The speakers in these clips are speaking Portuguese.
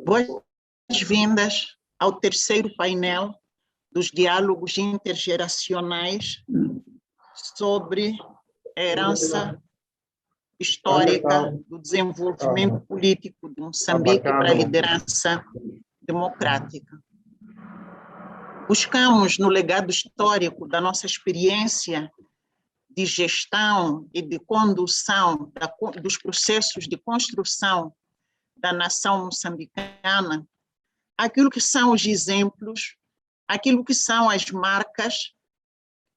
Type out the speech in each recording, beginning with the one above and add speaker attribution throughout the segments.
Speaker 1: Boas-vindas ao terceiro painel dos diálogos intergeracionais sobre a herança histórica do desenvolvimento político de Moçambique para a liderança democrática. Buscamos, no legado histórico da nossa experiência de gestão e de condução dos processos de construção da nação moçambicana, aquilo que são os exemplos, aquilo que são as marcas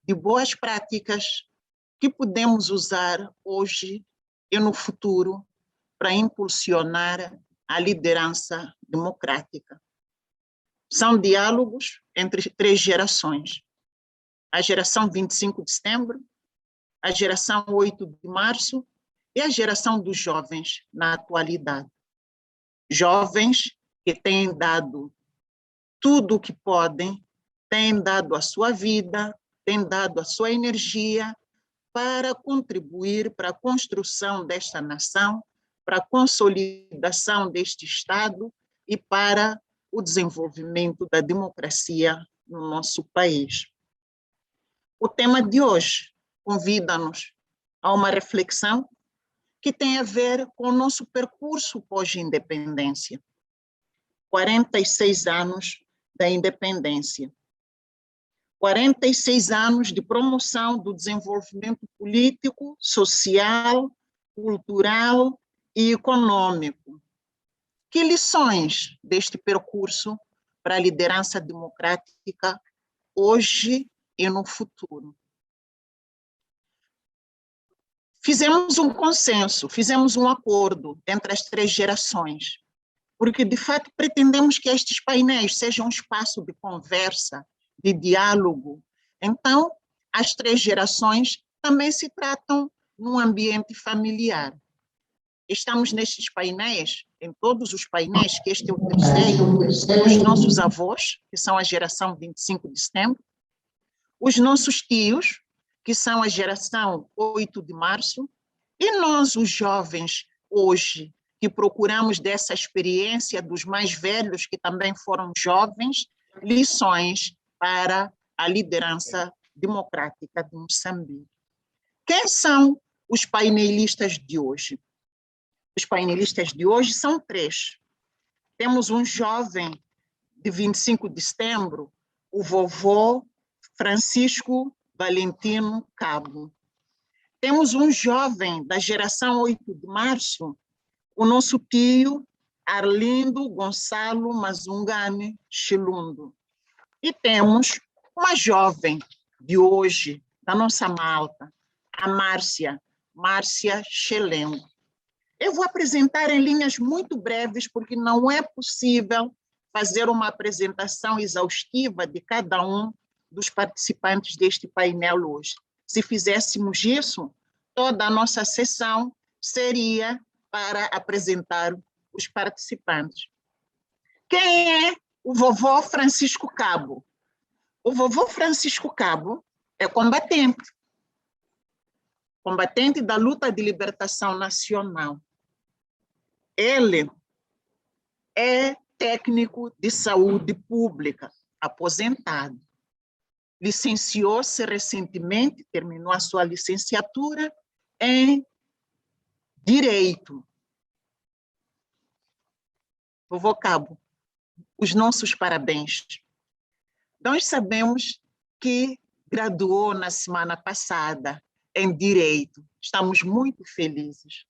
Speaker 1: de boas práticas que podemos usar hoje e no futuro para impulsionar a liderança democrática. São diálogos entre três gerações: a geração 25 de setembro, a geração 8 de março e a geração dos jovens na atualidade. Jovens que têm dado tudo o que podem, têm dado a sua vida, têm dado a sua energia para contribuir para a construção desta nação, para a consolidação deste Estado e para o desenvolvimento da democracia no nosso país. O tema de hoje convida-nos a uma reflexão que tem a ver com o nosso percurso pós-independência. 46 anos da independência. 46 anos de promoção do desenvolvimento político, social, cultural e econômico. Que lições deste percurso para a liderança democrática hoje e no futuro? Fizemos um consenso, fizemos um acordo entre as três gerações, porque, de fato, pretendemos que estes painéis sejam um espaço de conversa, de diálogo. Então, as três gerações também se tratam num ambiente familiar. Estamos nestes painéis, em todos os painéis, que este é o terceiro, os nossos avós, que são a geração 25 de setembro, os nossos tios, que são a geração 8 de março, e nós, os jovens, hoje, que procuramos dessa experiência dos mais velhos, que também foram jovens, lições para a liderança democrática de Moçambique. Quem são os painelistas de hoje? Os painelistas de hoje são três. Temos um jovem de 25 de setembro, o vovô Francisco Valentino Cabo. Temos um jovem da geração 8 de março, o nosso tio Arlindo Gonçalo Mazungane Chilundo. E temos uma jovem de hoje, da nossa malta, a Márcia Chelengo. Eu vou apresentar em linhas muito breves, porque não é possível fazer uma apresentação exaustiva de cada um dos participantes deste painel hoje. Se fizéssemos isso, toda a nossa sessão seria para apresentar os participantes. Quem é o vovô Francisco Cabo? O vovô Francisco Cabo é combatente da luta de libertação nacional. Ele é técnico de saúde pública, aposentado. Licenciou-se recentemente, terminou a sua licenciatura em Direito. Vovô Cabo, os nossos parabéns. Nós sabemos que graduou na semana passada em Direito. Estamos muito felizes.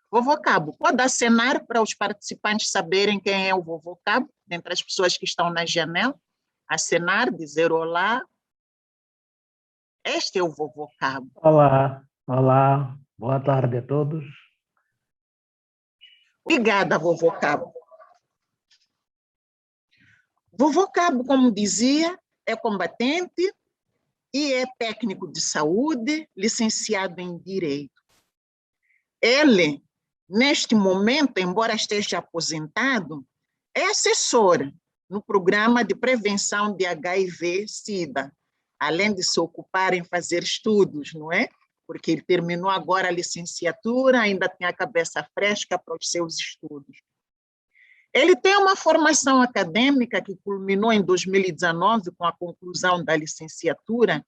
Speaker 1: Vovô Cabo, pode acenar para os participantes saberem quem é o vovô Cabo, dentre as pessoas que estão na janela? Acenar, dizer olá. Este é o vovô Cabo.
Speaker 2: Olá, boa tarde a todos.
Speaker 1: Obrigada, vovô Cabo. Vovô Cabo, como dizia, é combatente e é técnico de saúde, licenciado em Direito. Ele, neste momento, embora esteja aposentado, é assessor no programa de prevenção de HIV-Sida, além de se ocupar em fazer estudos, não é? Porque ele terminou agora a licenciatura, ainda tem a cabeça fresca para os seus estudos. Ele tem uma formação acadêmica que culminou em 2019 com a conclusão da licenciatura,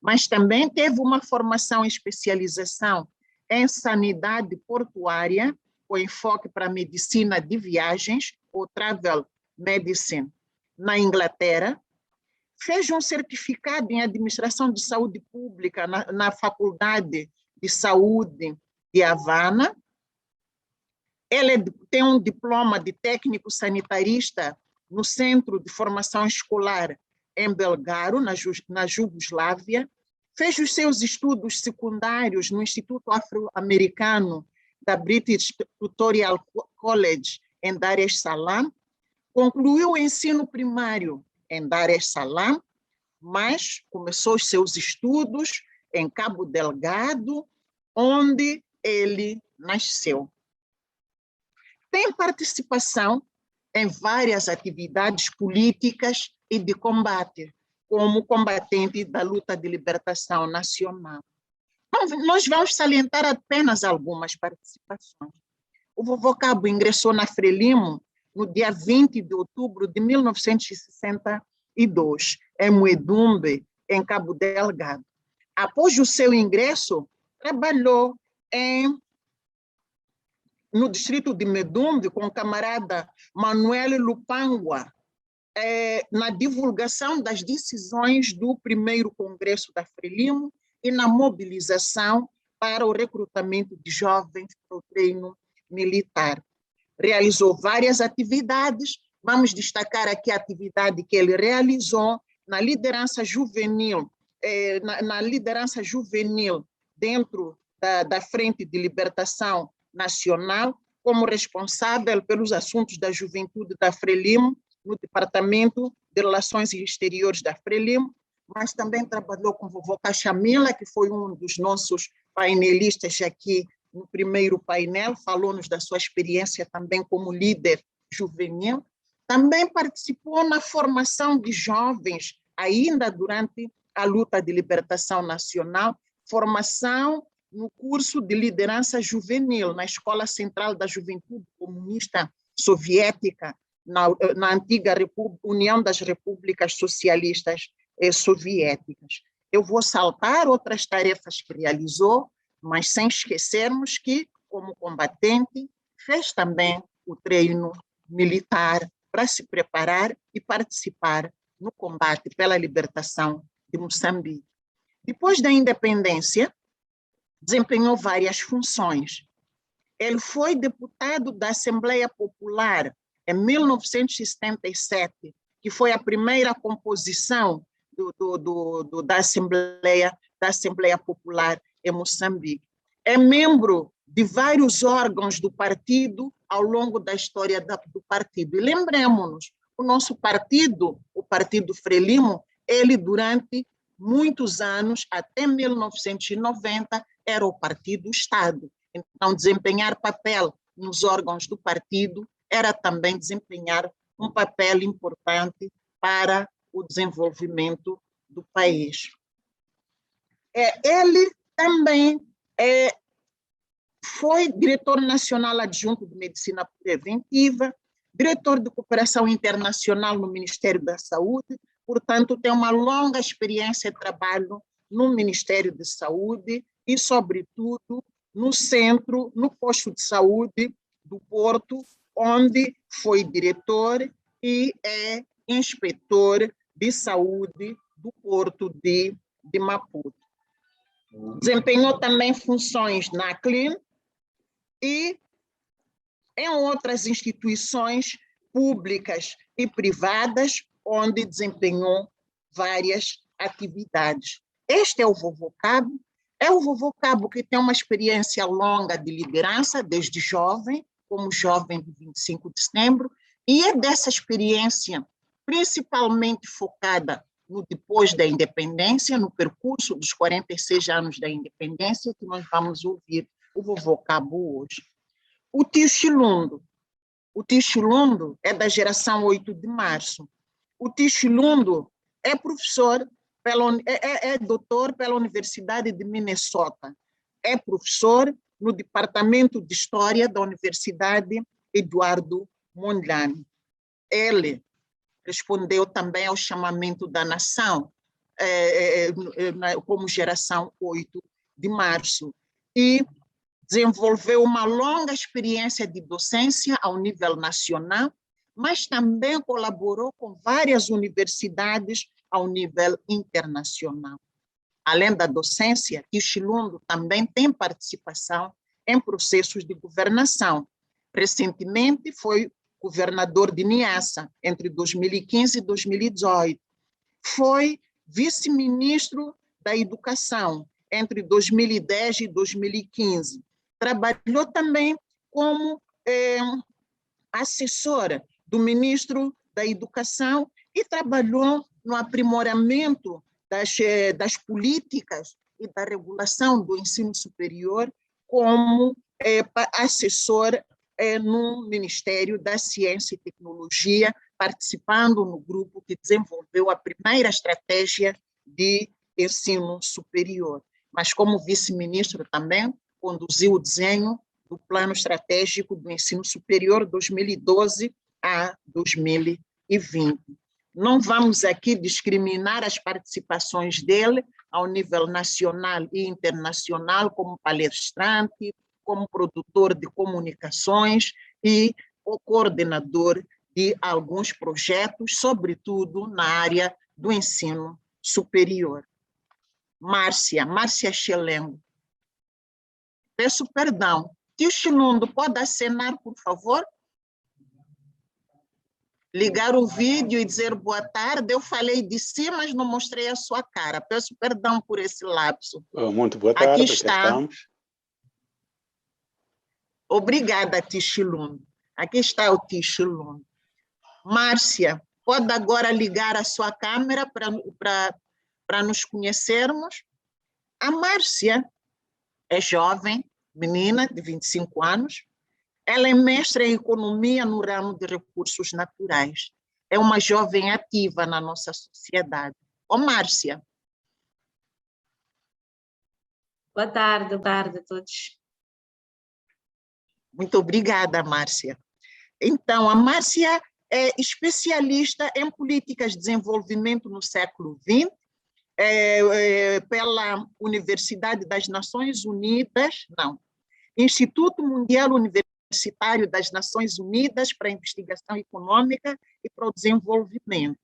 Speaker 1: mas também teve uma formação em especialização em sanidade portuária, com enfoque para medicina de viagens, ou travel medicine, na Inglaterra. Fez um certificado em administração de saúde pública na Faculdade de Saúde de Havana. Ele tem um diploma de técnico sanitarista no Centro de Formação Escolar em Belgrado, na Jugoslávia. Fez os seus estudos secundários no Instituto Afro-Americano da British Tutorial College, em Dar es Salaam. Concluiu o ensino primário em Dar es Salaam, mas começou os seus estudos em Cabo Delgado, onde ele nasceu. Tem participação em várias atividades políticas e de combate, como combatente da luta de libertação nacional. Então, nós vamos salientar apenas algumas participações. O vovô Cabo ingressou na Frelimo no dia 20 de outubro de 1962, em Muedumbe, em Cabo Delgado. Após o seu ingresso, trabalhou no distrito de Medumbe com o camarada Manuel Lupangua, na divulgação das decisões do primeiro congresso da Frelimo e na mobilização para o recrutamento de jovens para o treino militar. Realizou várias atividades, vamos destacar aqui a atividade que ele realizou na liderança juvenil, dentro da Frente de Libertação Nacional, como responsável pelos assuntos da juventude da Frelimo, no Departamento de Relações Exteriores da Frelimo, mas também trabalhou com o vovô Cachamila, que foi um dos nossos painelistas aqui no primeiro painel, falou-nos da sua experiência também como líder juvenil. Também participou na formação de jovens, ainda durante a luta de libertação nacional, formação no curso de liderança juvenil, na Escola Central da Juventude Comunista Soviética, na antiga União das Repúblicas Socialistas Soviéticas. Eu vou saltar outras tarefas que realizou, mas sem esquecermos que, como combatente, fez também o treino militar para se preparar e participar no combate pela libertação de Moçambique. Depois da independência, desempenhou várias funções. Ele foi deputado da Assembleia Popular em 1977, que foi a primeira composição da Assembleia Popular em Moçambique. É membro de vários órgãos do partido ao longo da história do partido. E lembremos-nos, o nosso partido, o Partido Frelimo, ele durante muitos anos, até 1990, era o partido-Estado. Então, desempenhar papel nos órgãos do partido era também desempenhar um papel importante para o desenvolvimento do país. Ele também foi diretor nacional adjunto de Medicina Preventiva, diretor de Cooperação Internacional no Ministério da Saúde, portanto, tem uma longa experiência de trabalho no Ministério da Saúde e, sobretudo, no centro, no posto de saúde do Porto, onde foi diretor e é inspetor de saúde do Porto de Maputo. Desempenhou também funções na ACLIN e em outras instituições públicas e privadas, onde desempenhou várias atividades. Este é o vovô Cabo. É o vovô Cabo que tem uma experiência longa de liderança, desde jovem, como jovem de 25 de setembro, e é dessa experiência, principalmente focada no depois da independência, no percurso dos 46 anos da independência, que nós vamos ouvir o vovô Cabo hoje. O tio Chilundo. O tio Chilundo é da geração 8 de março. O tio Chilundo é professor, doutor pela Universidade de Minnesota. É professor no Departamento de História da Universidade Eduardo Mondlane. Ele respondeu também ao chamamento da nação, como geração 8 de março, e desenvolveu uma longa experiência de docência ao nível nacional, mas também colaborou com várias universidades ao nível internacional. Além da docência, Tio Chilundo também tem participação em processos de governação. Recentemente foi governador de Niassa, entre 2015 e 2018. Foi vice-ministro da Educação, entre 2010 e 2015. Trabalhou também como assessora do ministro da Educação e trabalhou no aprimoramento das políticas e da regulação do ensino superior como assessor no Ministério da Ciência e Tecnologia, participando no grupo que desenvolveu a primeira estratégia de ensino superior. Mas como vice-ministro também conduziu o desenho do Plano Estratégico do Ensino Superior 2012 a 2020. Não vamos aqui discriminar as participações dele ao nível nacional e internacional, como palestrante, como produtor de comunicações e o coordenador de alguns projetos, sobretudo na área do ensino superior. Márcia Xelengo. Peço perdão. Tio Chilundo, pode acenar, por favor? Ligar o vídeo e dizer boa tarde. Eu falei de si, mas não mostrei a sua cara. Peço perdão por esse lapso.
Speaker 3: Muito boa tarde,
Speaker 1: aqui está. Obrigada, Tio Chilundo. Aqui está o Tio Chilundo. Márcia, pode agora ligar a sua câmera para nos conhecermos? A Márcia é jovem, menina de 25 anos. Ela é mestra em economia no ramo de recursos naturais. É uma jovem ativa na nossa sociedade. Márcia.
Speaker 4: Boa tarde a todos.
Speaker 1: Muito obrigada, Márcia. Então, a Márcia é especialista em políticas de desenvolvimento no século XX, pela Universidade das Nações Unidas, Instituto Mundial Universitário das Nações Unidas para a Investigação Econômica e para o Desenvolvimento.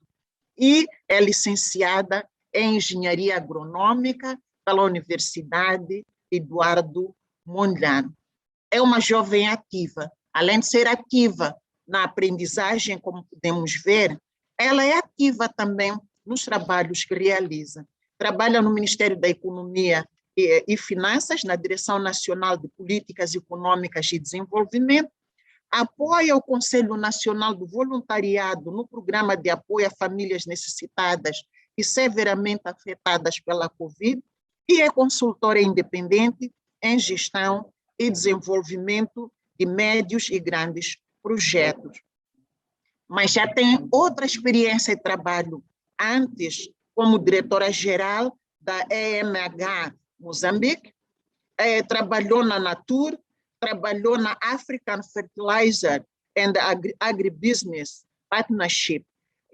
Speaker 1: E é licenciada em Engenharia Agronômica pela Universidade Eduardo Mondlane. É uma jovem ativa. Além de ser ativa na aprendizagem, como podemos ver, ela é ativa também nos trabalhos que realiza. Trabalha no Ministério da Economia e Finanças, na Direção Nacional de Políticas Econômicas e Desenvolvimento, apoia o Conselho Nacional do Voluntariado no Programa de Apoio a Famílias Necessitadas e severamente afetadas pela Covid, e é consultora independente em gestão e desenvolvimento de médios e grandes projetos. Mas já tem outra experiência de trabalho antes, como diretora-geral da EMH Moçambique, trabalhou na Natur, trabalhou na African Fertilizer and Agribusiness Partnership,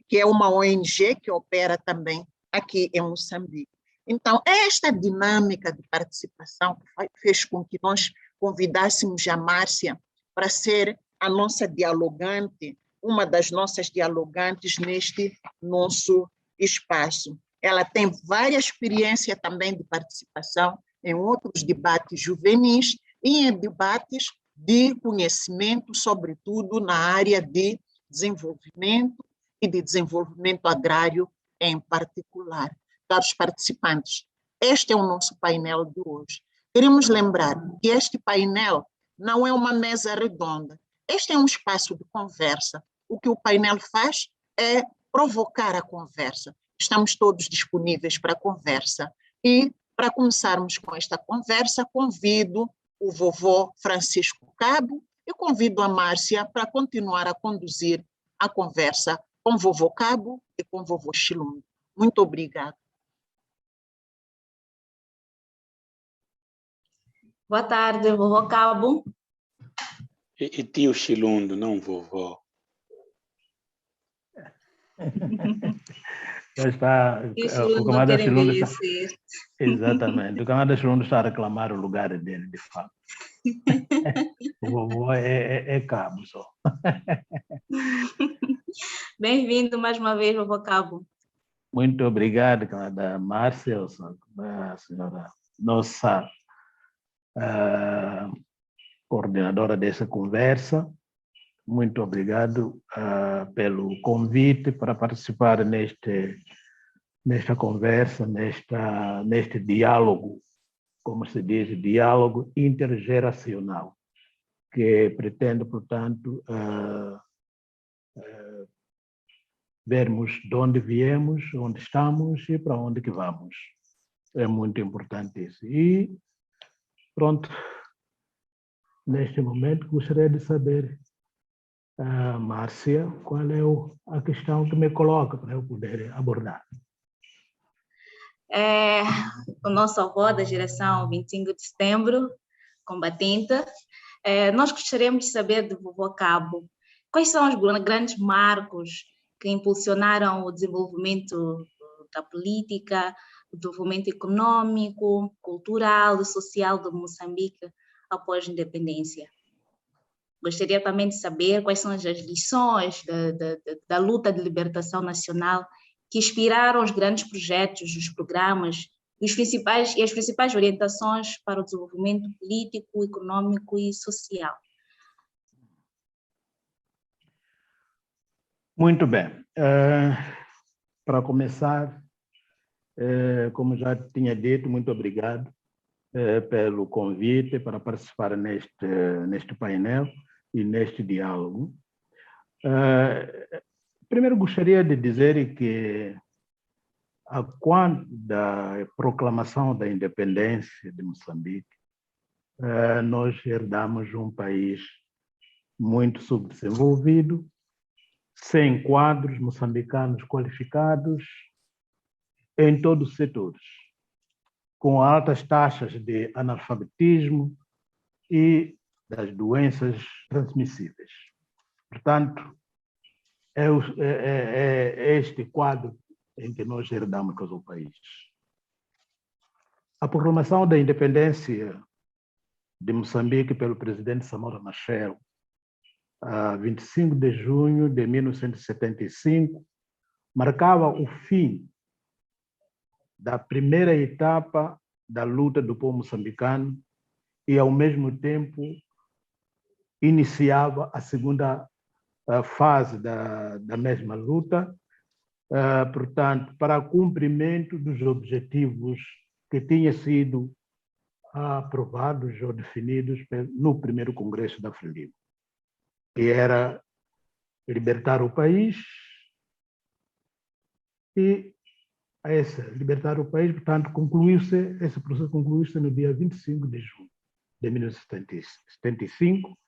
Speaker 1: que é uma ONG que opera também aqui em Moçambique. Então, esta dinâmica de participação fez com que nós convidássemos a Márcia para ser a nossa dialogante, uma das nossas dialogantes neste nosso espaço. Ela tem várias experiências também de participação em outros debates juvenis e em debates de conhecimento, sobretudo na área de desenvolvimento e de desenvolvimento agrário em particular. Caros participantes, este é o nosso painel de hoje. Queremos lembrar que este painel não é uma mesa redonda. Este é um espaço de conversa. O que o painel faz é provocar a conversa. Estamos todos disponíveis para a conversa. E, para começarmos com esta conversa, convido o vovô Francisco Cabo e convido a Márcia para continuar a conduzir a conversa com o vovô Cabo e com o vovô Chilundo. Muito obrigada.
Speaker 4: Boa tarde, vovô Cabo.
Speaker 3: E tio Chilundo, não vovô.
Speaker 2: Já está,
Speaker 4: E os
Speaker 2: o
Speaker 4: Chilundo não
Speaker 2: camarada
Speaker 4: querem
Speaker 2: Chilundo está,
Speaker 4: envelhecer.
Speaker 2: exatamente, o camarada Chilundo está a reclamar o lugar dele, de fato. O vovô é cabo só.
Speaker 4: Bem-vindo mais uma vez, vovô Cabo.
Speaker 2: Muito obrigado, camarada Márcia, a senhora, nossa coordenadora dessa conversa. Muito obrigado pelo convite para participar nesta conversa, neste diálogo, como se diz, diálogo intergeracional, que pretende, portanto, vermos de onde viemos, onde estamos e para onde que vamos. É muito importante isso. E, pronto, neste momento gostaria de saber, Márcia, qual é a questão que me coloca para eu poder abordar.
Speaker 4: O nosso avô da geração 25 de setembro, combatente, nós gostaríamos de saber do vovô Cabo quais são os grandes marcos que impulsionaram o desenvolvimento da política, o desenvolvimento econômico, cultural e social de Moçambique após a independência. Gostaria também de saber quais são as lições da luta de libertação nacional que inspiraram os grandes projetos, os programas e as principais orientações para o desenvolvimento político, econômico e social.
Speaker 2: Muito bem. Para começar, como já tinha dito, muito obrigado pelo convite para participar neste painel e neste diálogo. Primeiro gostaria de dizer que quando da proclamação da independência de Moçambique, nós herdamos um país muito subdesenvolvido, sem quadros moçambicanos qualificados em todos os setores, com altas taxas de analfabetismo e das doenças transmissíveis. Portanto, é este quadro em que nós herdamos o país. A proclamação da independência de Moçambique pelo presidente Samora Machel, a 25 de junho de 1975, marcava o fim da primeira etapa da luta do povo moçambicano e, ao mesmo tempo, iniciava a segunda fase da mesma luta, portanto, para cumprimento dos objetivos que tinham sido aprovados ou definidos no primeiro Congresso da Frelimo, que era libertar o país e libertar o país, portanto, esse processo concluiu-se no dia 25 de junho de 1975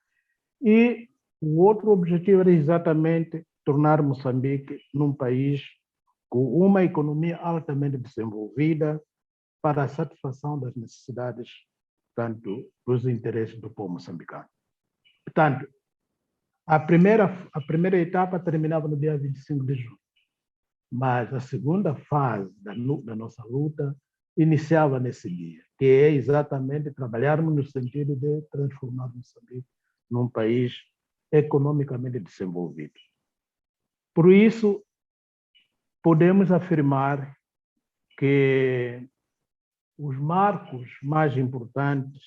Speaker 2: e o outro objetivo era exatamente tornar Moçambique num país com uma economia altamente desenvolvida para a satisfação das necessidades, tanto dos interesses do povo moçambicano. Portanto, a primeira etapa terminava no dia 25 de junho, mas a segunda fase da nossa luta iniciava nesse dia, que é exatamente trabalharmos no sentido de transformar Moçambique num país economicamente desenvolvido. Por isso, podemos afirmar que os marcos mais importantes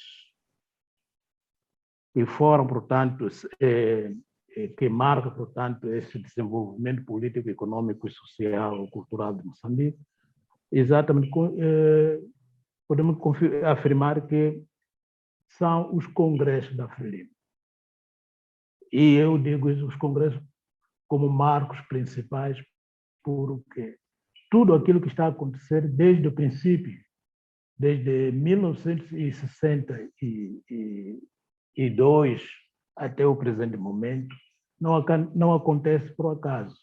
Speaker 2: que foram, portanto, que marcam, portanto, esse desenvolvimento político, econômico, social, cultural de Moçambique, exatamente, podemos afirmar que são os congressos da Frelimo. E eu digo os congressos como marcos principais, porque tudo aquilo que está a acontecer desde o princípio, desde 1962 até o presente momento, não acontece por acaso.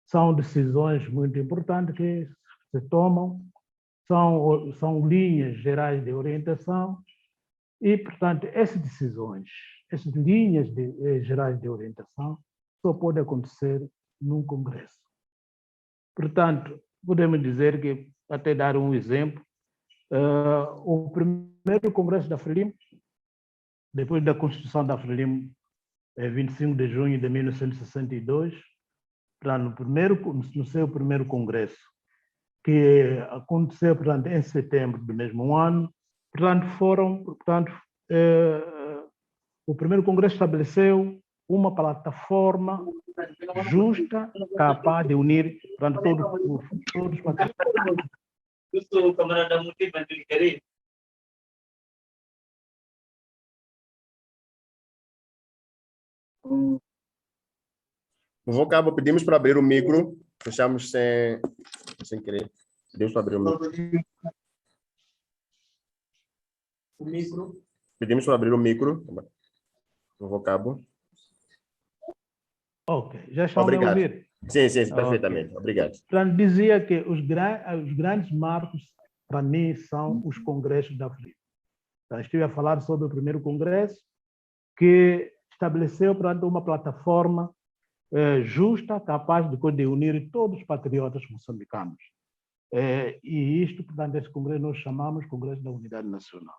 Speaker 2: São decisões muito importantes que se tomam, são linhas gerais de orientação e, portanto, essas decisões, essas linhas gerais de orientação só podem acontecer num congresso. Portanto, podemos dizer que, até dar um exemplo, o primeiro Congresso da Frelimo, depois da Constituição da Frelimo, 25 de junho de 1962, no seu primeiro Congresso, que aconteceu, portanto, em setembro do mesmo ano, o primeiro Congresso estabeleceu uma plataforma justa, capaz de unir, portanto, todos os participantes.
Speaker 3: Vovô Cabo, pedimos para abrir o micro, fechamos sem querer. Pedimos para abrir o micro. Pedimos para abrir o micro. Vovô Cabo.
Speaker 2: Ok, já estão a ouvir?
Speaker 3: Sim, perfeitamente. Okay. Obrigado.
Speaker 2: Portanto, dizia que os grandes marcos, para mim, são os congressos da Frelimo. Então, estive a falar sobre o primeiro congresso, que estabeleceu, portanto, uma plataforma justa, capaz de unir todos os patriotas moçambicanos. E isto, portanto, esse congresso nós chamamos Congresso da Unidade Nacional.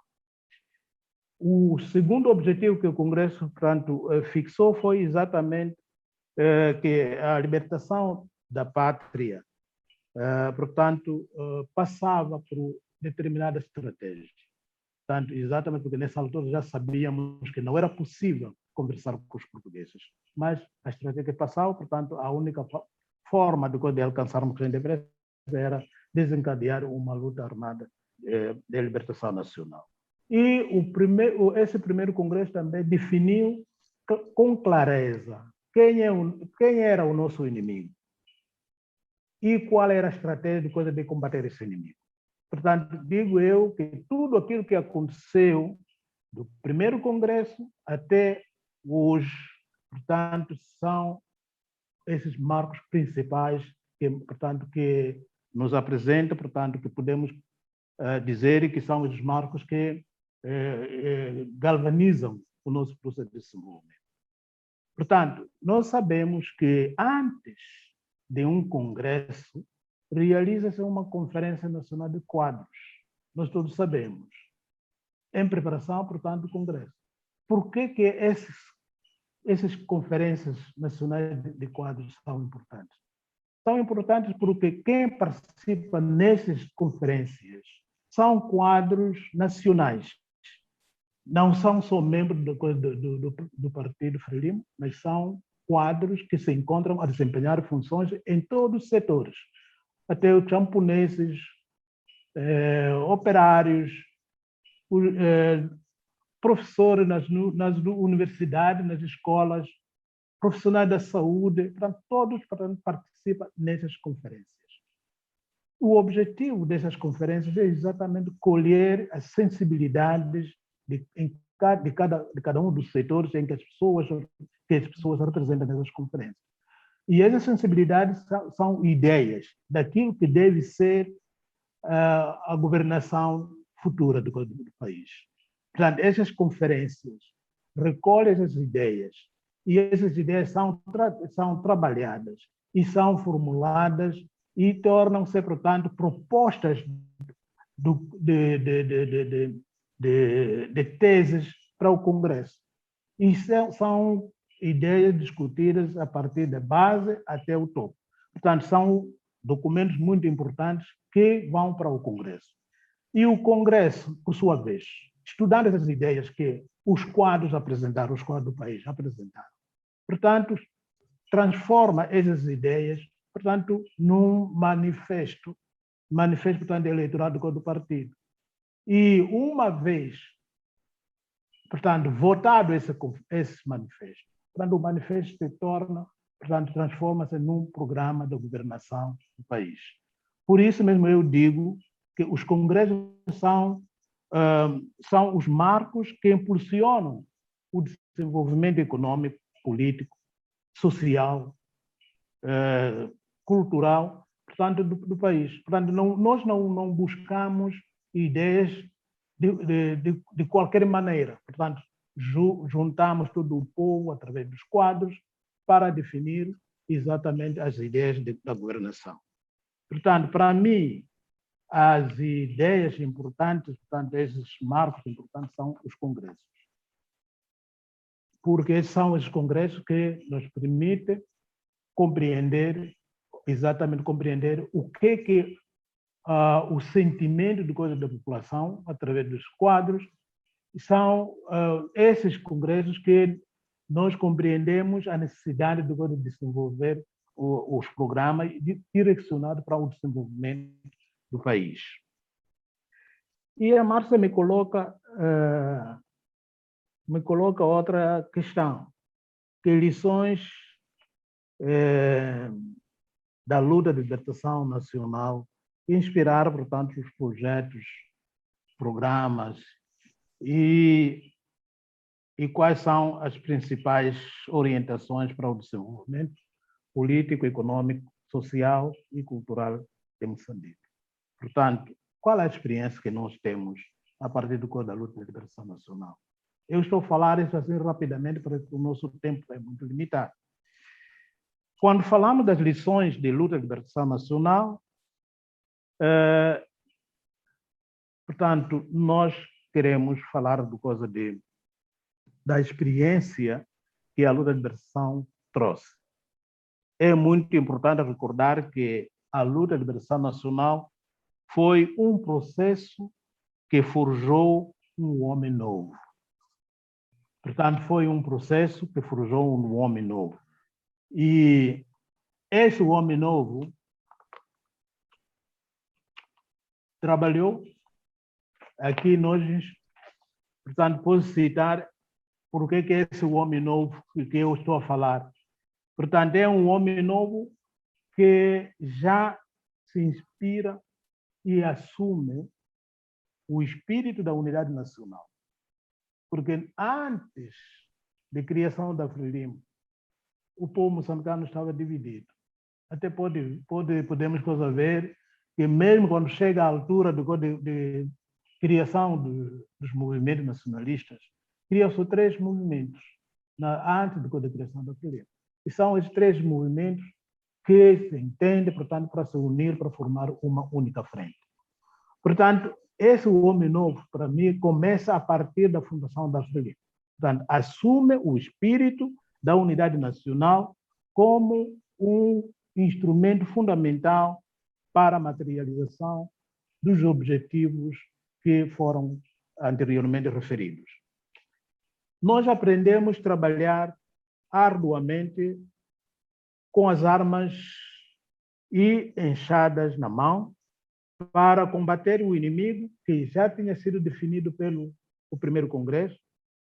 Speaker 2: O segundo objetivo que o congresso, portanto, fixou foi exatamente que a libertação da pátria, portanto, passava por determinadas estratégias. Portanto, exatamente porque nessa altura já sabíamos que não era possível conversar com os portugueses, mas a estratégia que passava, portanto, a única forma de alcançarmos a independência era desencadear uma luta armada de libertação nacional. E esse primeiro congresso também definiu com clareza quem era o nosso inimigo e qual era a estratégia de combater esse inimigo. Portanto, digo eu que tudo aquilo que aconteceu do primeiro congresso até hoje, portanto, são esses marcos principais que nos apresentam, portanto, que podemos dizer que são os marcos que galvanizam o nosso processo de desenvolvimento. Portanto, nós sabemos que antes de um congresso, realiza-se uma Conferência Nacional de Quadros. Nós todos sabemos. Em preparação, portanto, do congresso. Por que essas conferências nacionais de quadros são importantes? São importantes porque quem participa nessas conferências são quadros nacionais. Não são só membros do Partido Frelimo, mas são quadros que se encontram a desempenhar funções em todos os setores. Até os camponeses, operários, professores nas universidades, nas escolas, profissionais da saúde, portanto, todos participam nessas conferências. O objetivo dessas conferências é exatamente colher as sensibilidades de cada um dos setores em que as pessoas representam nessas conferências. E essas sensibilidades são ideias daquilo que deve ser a governação futura do país. Portanto, essas conferências recolhem essas ideias e essas ideias são trabalhadas e são formuladas e tornam-se, portanto, propostas de teses para o Congresso. E são ideias discutidas a partir da base até o topo. Portanto, são documentos muito importantes que vão para o Congresso. E o Congresso, por sua vez, estudando essas ideias que os quadros apresentaram, os quadros do país apresentaram, portanto, transforma essas ideias, portanto, num manifesto, portanto, eleitoral do partido. E uma vez, portanto, votado esse manifesto, portanto, o manifesto se torna, portanto, transforma-se num programa de governação do país. Por isso mesmo eu digo que os congressos são os marcos que impulsionam o desenvolvimento econômico, político, social, cultural, portanto, do país. Portanto, nós não buscamos ideias de qualquer maneira. Portanto, juntamos todo o povo através dos quadros para definir exatamente as ideias da governação. Portanto, para mim, as ideias importantes, portanto, esses marcos importantes são os congressos. Porque são os congressos que nos permitem compreender, exatamente compreender o que o sentimento de coisa da população através dos quadros. São esses congressos que nós compreendemos a necessidade de desenvolver os programas direcionados para o desenvolvimento do país. E a Márcia me coloca outra questão, que lições da luta de libertação nacional inspiraram, portanto, os projetos, programas e quais são as principais orientações para o desenvolvimento político, econômico, social e cultural de Moçambique. Portanto, qual é a experiência que nós temos a partir do Código da Luta de Libertação Nacional? Eu estou a falar isso assim rapidamente, porque o nosso tempo é muito limitado. Quando falamos das lições de luta de libertação nacional, portanto, nós queremos falar da experiência que a luta de libertação trouxe. É muito importante recordar que a luta de libertação nacional foi um processo que forjou um homem novo. Portanto, foi um processo que forjou um homem novo. E esse homem novo trabalhou, aqui nós, portanto, posso citar por que é esse homem novo que eu estou a falar. Portanto, é um homem novo que já se inspira e assume o espírito da unidade nacional. Porque antes da criação da Frelimo, o povo moçambicano estava dividido. Até podemos ver que mesmo quando chega a altura de criação dos movimentos nacionalistas, criam-se 3 movimentos antes da criação da Frelimo. E são esses 3 movimentos que se entendem, portanto, para se unir, para formar uma única frente. Portanto, esse homem novo, para mim, começa a partir da fundação da Frelimo. Portanto, assume o espírito da unidade nacional como um instrumento fundamental para a materialização dos objetivos que foram anteriormente referidos. Nós aprendemos a trabalhar arduamente com as armas e enxadas na mão para combater o inimigo que já tinha sido definido pelo primeiro Congresso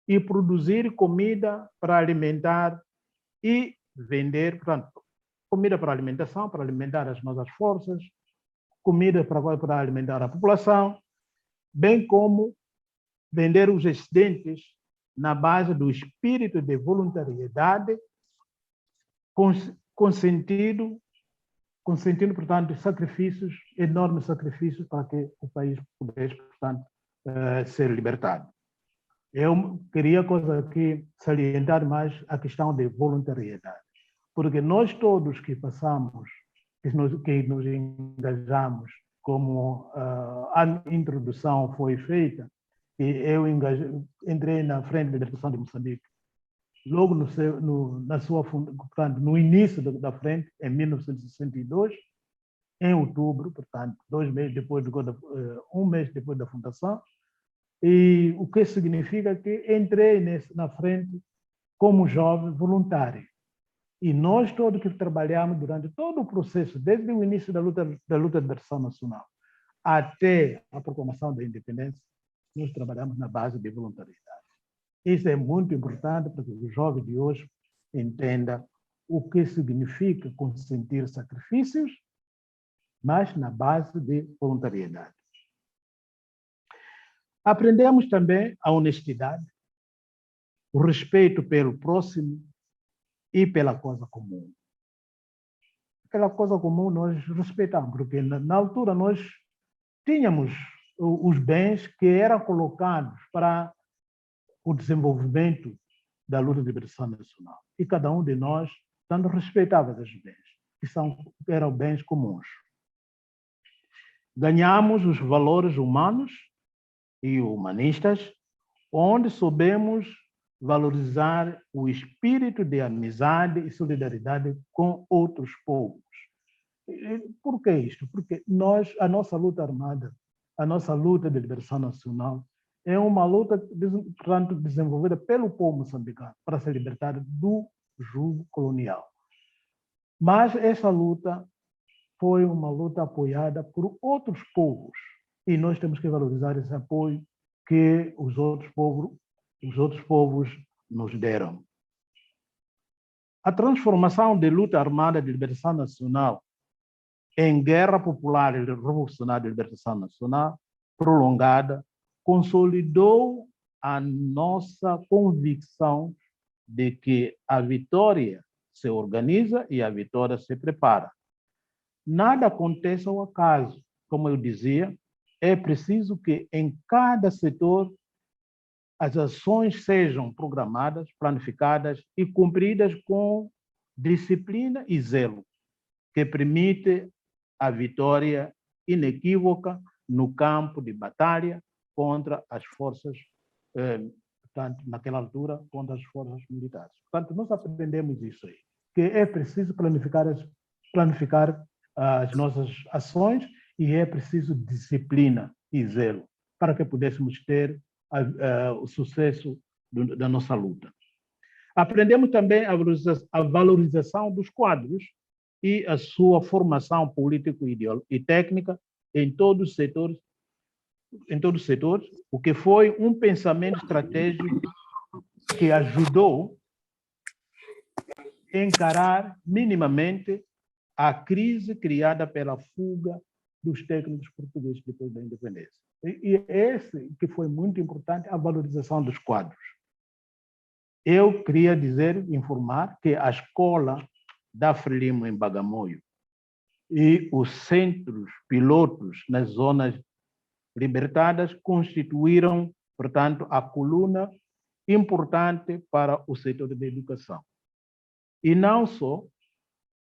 Speaker 2: e produzir comida para alimentar e vender, portanto, comida para alimentação, para alimentar as nossas forças, comida para alimentar a população, bem como vender os excedentes na base do espírito de voluntariedade, consentindo, portanto, sacrifícios, enormes sacrifícios para que o país pudesse, portanto, ser libertado. Eu queria aqui salientar mais a questão de voluntariedade, porque nós todos que passamos, que nos engajamos, como a introdução foi feita, e eu entrei na Frente de Libertação de Moçambique, logo portanto, no início da frente, em 1962, em outubro, portanto, 2 meses depois, 1 mês depois da fundação, e o que significa que entrei na frente como jovem voluntário. E nós todos que trabalhamos durante todo o processo, desde o início da luta de libertação nacional até a proclamação da independência, nós trabalhamos na base de voluntariedade. Isso é muito importante para que o jovem de hoje entenda o que significa consentir sacrifícios, mas na base de voluntariedade. Aprendemos também a honestidade, o respeito pelo próximo e pela coisa comum. Pela coisa comum nós respeitamos, porque na altura nós tínhamos os bens que eram colocados para o desenvolvimento da luta de libertação nacional. E cada um de nós tanto respeitava esses bens, que eram bens comuns. Ganhamos os valores humanos e humanistas, onde soubemos valorizar o espírito de amizade e solidariedade com outros povos. Por que isto? Porque a nossa luta armada, a nossa luta de liberação nacional, é uma luta, portanto, desenvolvida pelo povo moçambicano para se libertar do jugo colonial. Mas essa luta foi uma luta apoiada por outros povos e nós temos que valorizar esse apoio que os outros povos nos deram. A transformação de luta armada de liberação nacional em guerra popular e revolucionária de libertação nacional prolongada consolidou a nossa convicção de que a vitória se organiza e a vitória se prepara. Nada acontece ao acaso. Como eu dizia, é preciso que em cada setor as ações sejam programadas, planificadas e cumpridas com disciplina e zelo, que permite a vitória inequívoca no campo de batalha contra as forças, portanto, naquela altura, contra as forças militares. Portanto, nós aprendemos isso aí, que é preciso planificar as nossas ações e é preciso disciplina e zelo para que pudéssemos ter o sucesso da nossa luta. Aprendemos também a valorização dos quadros e a sua formação política e técnica em todos os setores, o que foi um pensamento estratégico que ajudou a encarar minimamente a crise criada pela fuga dos técnicos portugueses depois da independência. E esse que foi muito importante, a valorização dos quadros. Eu queria informar que a escola da Frelimo em Bagamoio e os centros pilotos nas zonas libertadas constituíram, portanto, a coluna importante para o setor da educação. E não só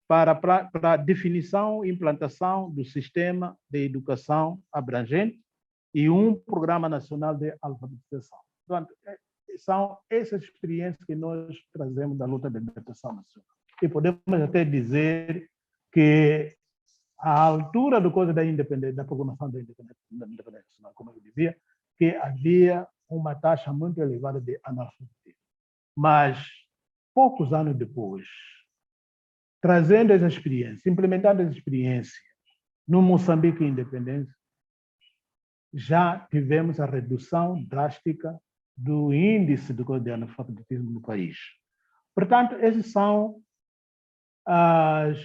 Speaker 2: para a definição e implantação do sistema de educação abrangente e um programa nacional de alfabetização. Portanto, são essas experiências que nós trazemos da luta de libertação nacional. E podemos até dizer que à altura do coisa da independência, da proclamação da independência nacional, como eu dizia, que havia uma taxa muito elevada de analfabetismo. Mas, poucos anos depois, trazendo essa experiência, implementando essa experiência no Moçambique independência, já tivemos a redução drástica do índice de analfabetismo no país. Portanto, essas são as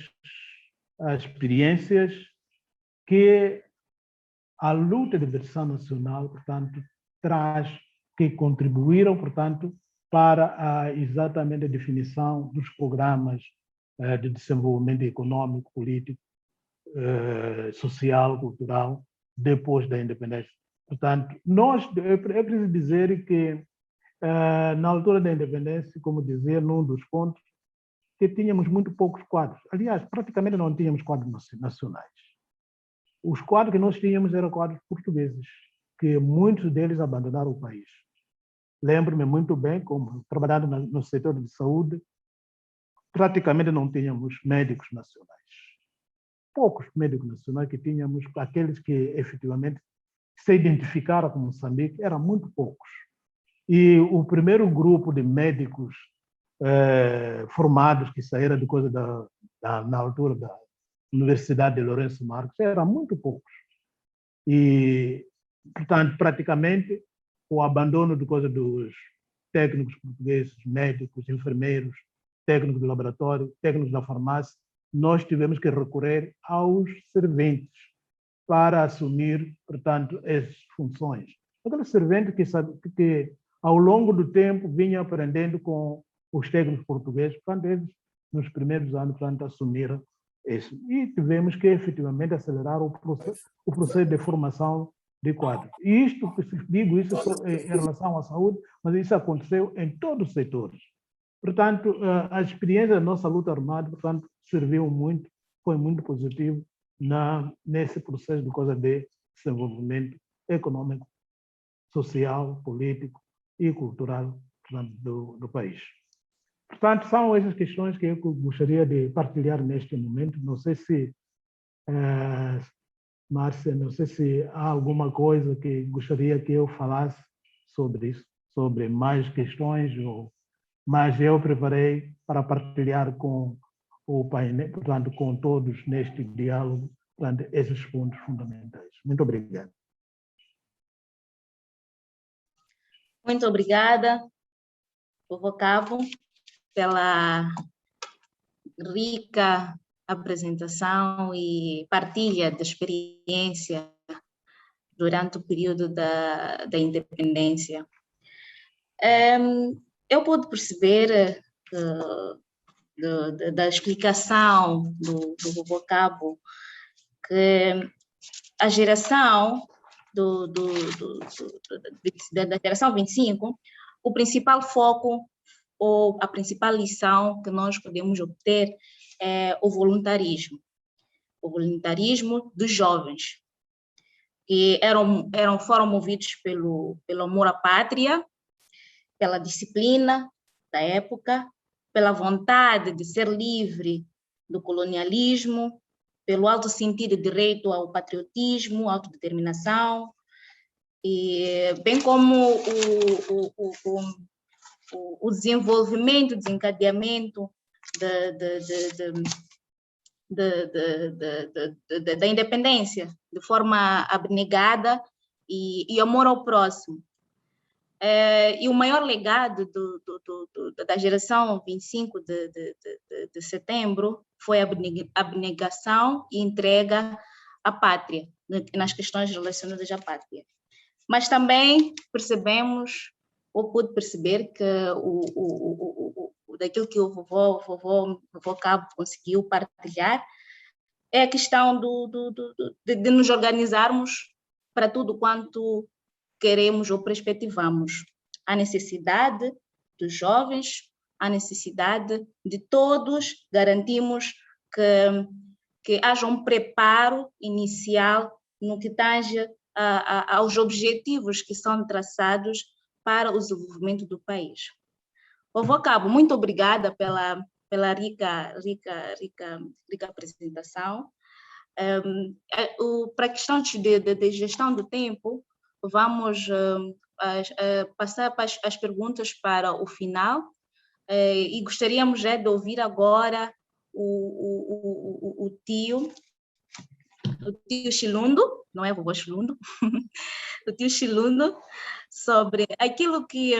Speaker 2: experiências que a luta de libertação nacional, portanto, traz, que contribuíram, portanto, para exatamente a definição dos programas de desenvolvimento econômico, político, social, cultural, depois da independência. Portanto, é preciso dizer que, na altura da independência, como dizia num dos pontos, que tínhamos muito poucos quadros. Aliás, praticamente não tínhamos quadros nacionais. Os quadros que nós tínhamos eram quadros portugueses, que muitos deles abandonaram o país. Lembro-me muito bem, como trabalhando no setor de saúde, praticamente não tínhamos médicos nacionais. Poucos médicos nacionais que tínhamos, aqueles que efetivamente se identificaram com Moçambique, eram muito poucos. E o primeiro grupo de médicos formados que saíram de coisa na altura da Universidade de Lourenço Marques eram muito poucos. E, portanto, praticamente, o abandono de coisa dos técnicos portugueses, médicos, enfermeiros, técnicos do laboratório, técnicos da farmácia, nós tivemos que recorrer aos serventes para assumir, portanto, essas funções. Aqueles serventes que ao longo do tempo vinham aprendendo com os técnicos portugueses, portanto, eles, nos primeiros anos, portanto, assumiram isso. E tivemos que, efetivamente, acelerar o processo de formação de quadros. E digo isso em relação à saúde, mas isso aconteceu em todos os setores. Portanto, a experiência da nossa luta armada, portanto, serviu muito, foi muito positivo nesse processo de coisa de desenvolvimento econômico, social, político e cultural, portanto, do país. Portanto, são essas questões que eu gostaria de partilhar neste momento. Não sei se, Márcia, não sei se há alguma coisa que gostaria que eu falasse sobre isso, sobre mais questões, mas eu preparei para partilhar com o painel, portanto, com todos neste diálogo, portanto, esses pontos fundamentais. Muito obrigado.
Speaker 4: Muito obrigada, Vovô Cabo, pela rica apresentação e partilha da experiência durante o período da independência. Eu pude perceber da explicação do Vovô Cabo que a geração da geração 25, o principal foco ou a principal lição que nós podemos obter é o voluntarismo dos jovens, que foram movidos pelo amor à pátria, pela disciplina da época, pela vontade de ser livre do colonialismo, pelo alto sentido de direito ao patriotismo, autodeterminação, e bem como o desenvolvimento, desencadeamento da independência de forma abnegada e amor ao próximo. E o maior legado da geração 25 de setembro foi a abnegação e entrega à pátria, nas questões relacionadas à pátria. Mas também percebemos, ou pude perceber, que daquilo que o vovô Cabo conseguiu partilhar é a questão de nos organizarmos para tudo quanto queremos ou perspectivamos. A necessidade dos jovens, a necessidade de todos garantirmos que haja um preparo inicial no que tange aos objetivos que são traçados para o desenvolvimento do país. Vovô Cabo, muito obrigada pela rica apresentação. Para a questão de gestão do tempo, vamos passar as perguntas para o final e gostaríamos de ouvir agora o tio Chilundo, não é vovô Chilundo, o tio Chilundo, sobre aquilo que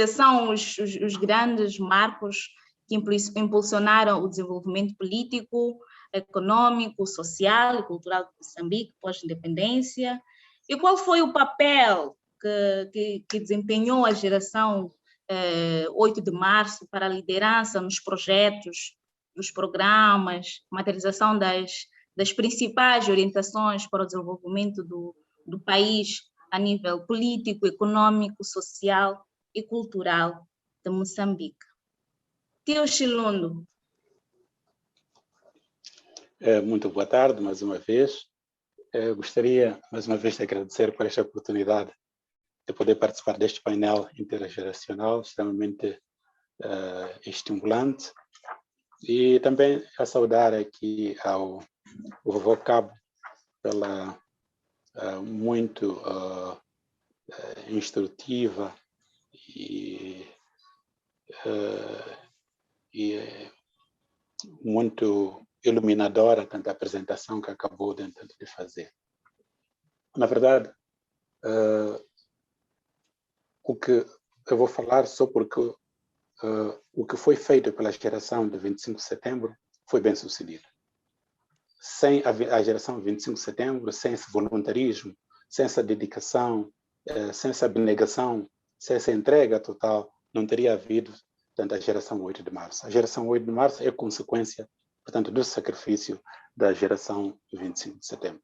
Speaker 4: são os grandes marcos que impulsionaram o desenvolvimento político, econômico, social e cultural de Moçambique pós-independência, e qual foi o papel que desempenhou a geração 8 de março para a liderança nos projetos, dos programas, materialização das principais orientações para o desenvolvimento do país a nível político, econômico, social e cultural de Moçambique. Tio Chilundo.
Speaker 5: Muito boa tarde, mais uma vez. Gostaria, mais uma vez, de agradecer por esta oportunidade de poder participar deste painel intergeracional extremamente estimulante, e também a saudar aqui ao vovô Cabo pela muito instrutiva e muito iluminadora tanta apresentação que acabou de fazer. Na verdade, o que eu vou falar só porque o que foi feito pela geração de 25 de setembro foi bem sucedido. Sem a geração 25 de setembro, sem esse voluntarismo, sem essa dedicação, sem essa abnegação, sem essa entrega total, não teria havido, portanto, a geração 8 de março. A geração 8 de março é consequência, portanto, do sacrifício da geração 25 de setembro.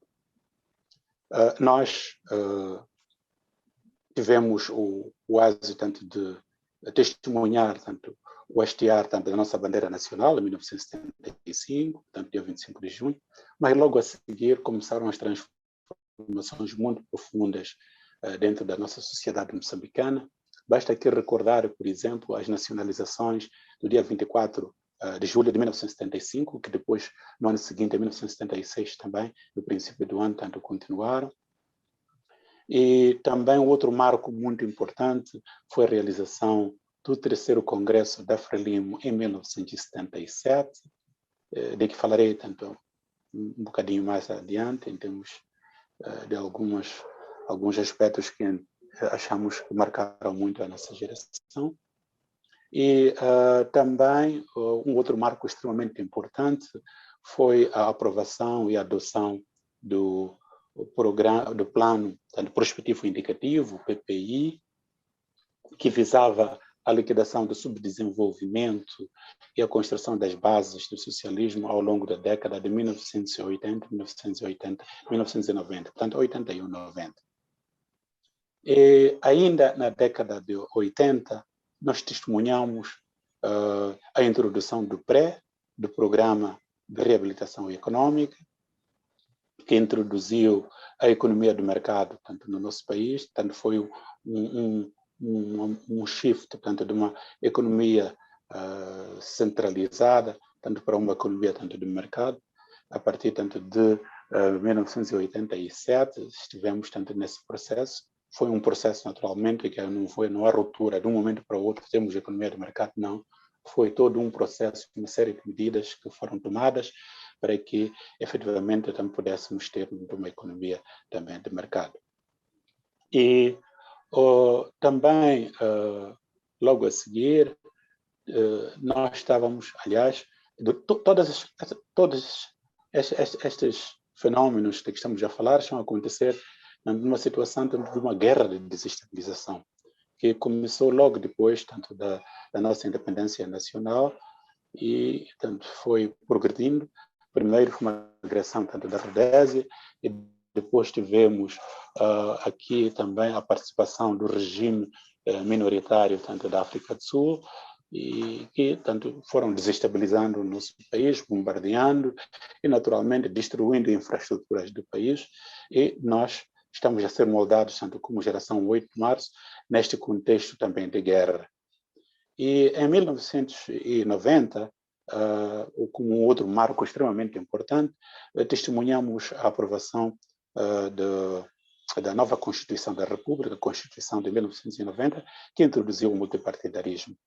Speaker 5: Nós tivemos o êxito tanto de testemunhar tanto o hastear tanto da nossa bandeira nacional, em 1975, portanto, dia 25 de junho, mas logo a seguir começaram as transformações muito profundas dentro da nossa sociedade moçambicana. Basta aqui recordar, por exemplo, as nacionalizações do dia 24 de julho de 1975, que depois, no ano seguinte, em 1976 também, no princípio do ano, tanto continuaram. E também outro marco muito importante foi a realização do terceiro congresso da Frelimo em 1977, de que falarei tanto um bocadinho mais adiante, em termos de alguns aspectos que achamos que marcaram muito a nossa geração. E também um outro marco extremamente importante foi a aprovação e a adoção do programa, do plano prospectivo indicativo, PPI, que visava a liquidação do subdesenvolvimento e a construção das bases do socialismo ao longo da década de 1980, 1990, portanto 81, 90. E ainda na década de 80, nós testemunhamos a introdução do PRE, do Programa de Reabilitação Econômica, que introduziu a economia do mercado, tanto no nosso país, tanto foi um shift, tanto de uma economia centralizada, tanto para uma economia tanto de mercado, a partir tanto de 1987 estivemos tanto nesse processo. Foi um processo naturalmente que não há ruptura de um momento para o outro, temos economia de mercado, não. Foi todo um processo, uma série de medidas que foram tomadas para que efetivamente também pudéssemos ter uma economia também de mercado. E também, logo a seguir, nós estávamos, aliás, todos estes fenômenos de que estamos a falar estão a acontecer numa situação de uma guerra de desestabilização, que começou logo depois tanto da nossa independência nacional e tanto foi progredindo. Primeiro foi uma agressão tanto da Rodésia e depois tivemos aqui também a participação do regime minoritário tanto da África do Sul e que tanto foram desestabilizando o nosso país, bombardeando e naturalmente destruindo infraestruturas do país, e nós estamos a ser moldados tanto como geração 8 de março neste contexto também de guerra. E em 1990, como um outro marco extremamente importante, testemunhamos a aprovação da nova Constituição da República, a Constituição de 1990, que introduziu o multipartidarismo.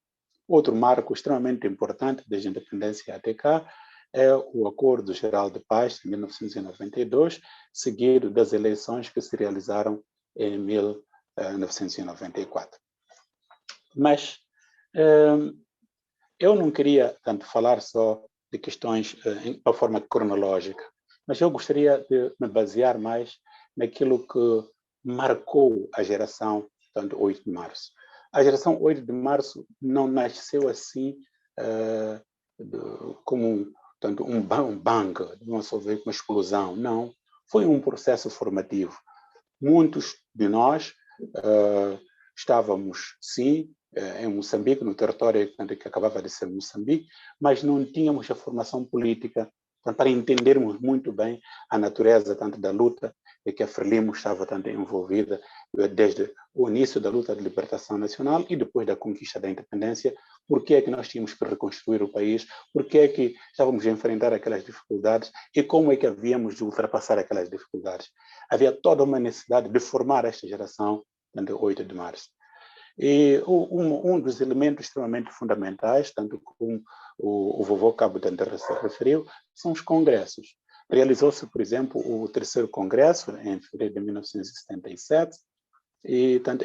Speaker 5: Outro marco extremamente importante desde a independência até cá é o Acordo Geral de Paz de 1992, seguido das eleições que se realizaram em 1994. Mas eu não queria tanto falar só de questões de forma cronológica, mas eu gostaria de me basear mais naquilo que marcou a geração tanto 8 de março. A geração 8 de março não nasceu assim como tanto um bang, não só veio com uma explosão, não. Foi um processo formativo. Muitos de nós estávamos, sim, em Moçambique, no território que acabava de ser Moçambique, mas não tínhamos a formação política para entendermos muito bem a natureza tanto da luta e que a Frelimo estava tanto envolvida desde o início da luta de libertação nacional e depois da conquista da independência. Por que é que nós tínhamos que reconstruir o país? Por que é que estávamos a enfrentar aquelas dificuldades e como é que havíamos de ultrapassar aquelas dificuldades? Havia toda uma necessidade de formar esta geração de 8 de março. E um dos elementos extremamente fundamentais, tanto como o vovô Cabo Tandera se referiu, são os congressos. Realizou-se, por exemplo, o terceiro congresso em fevereiro de 1977, e tanto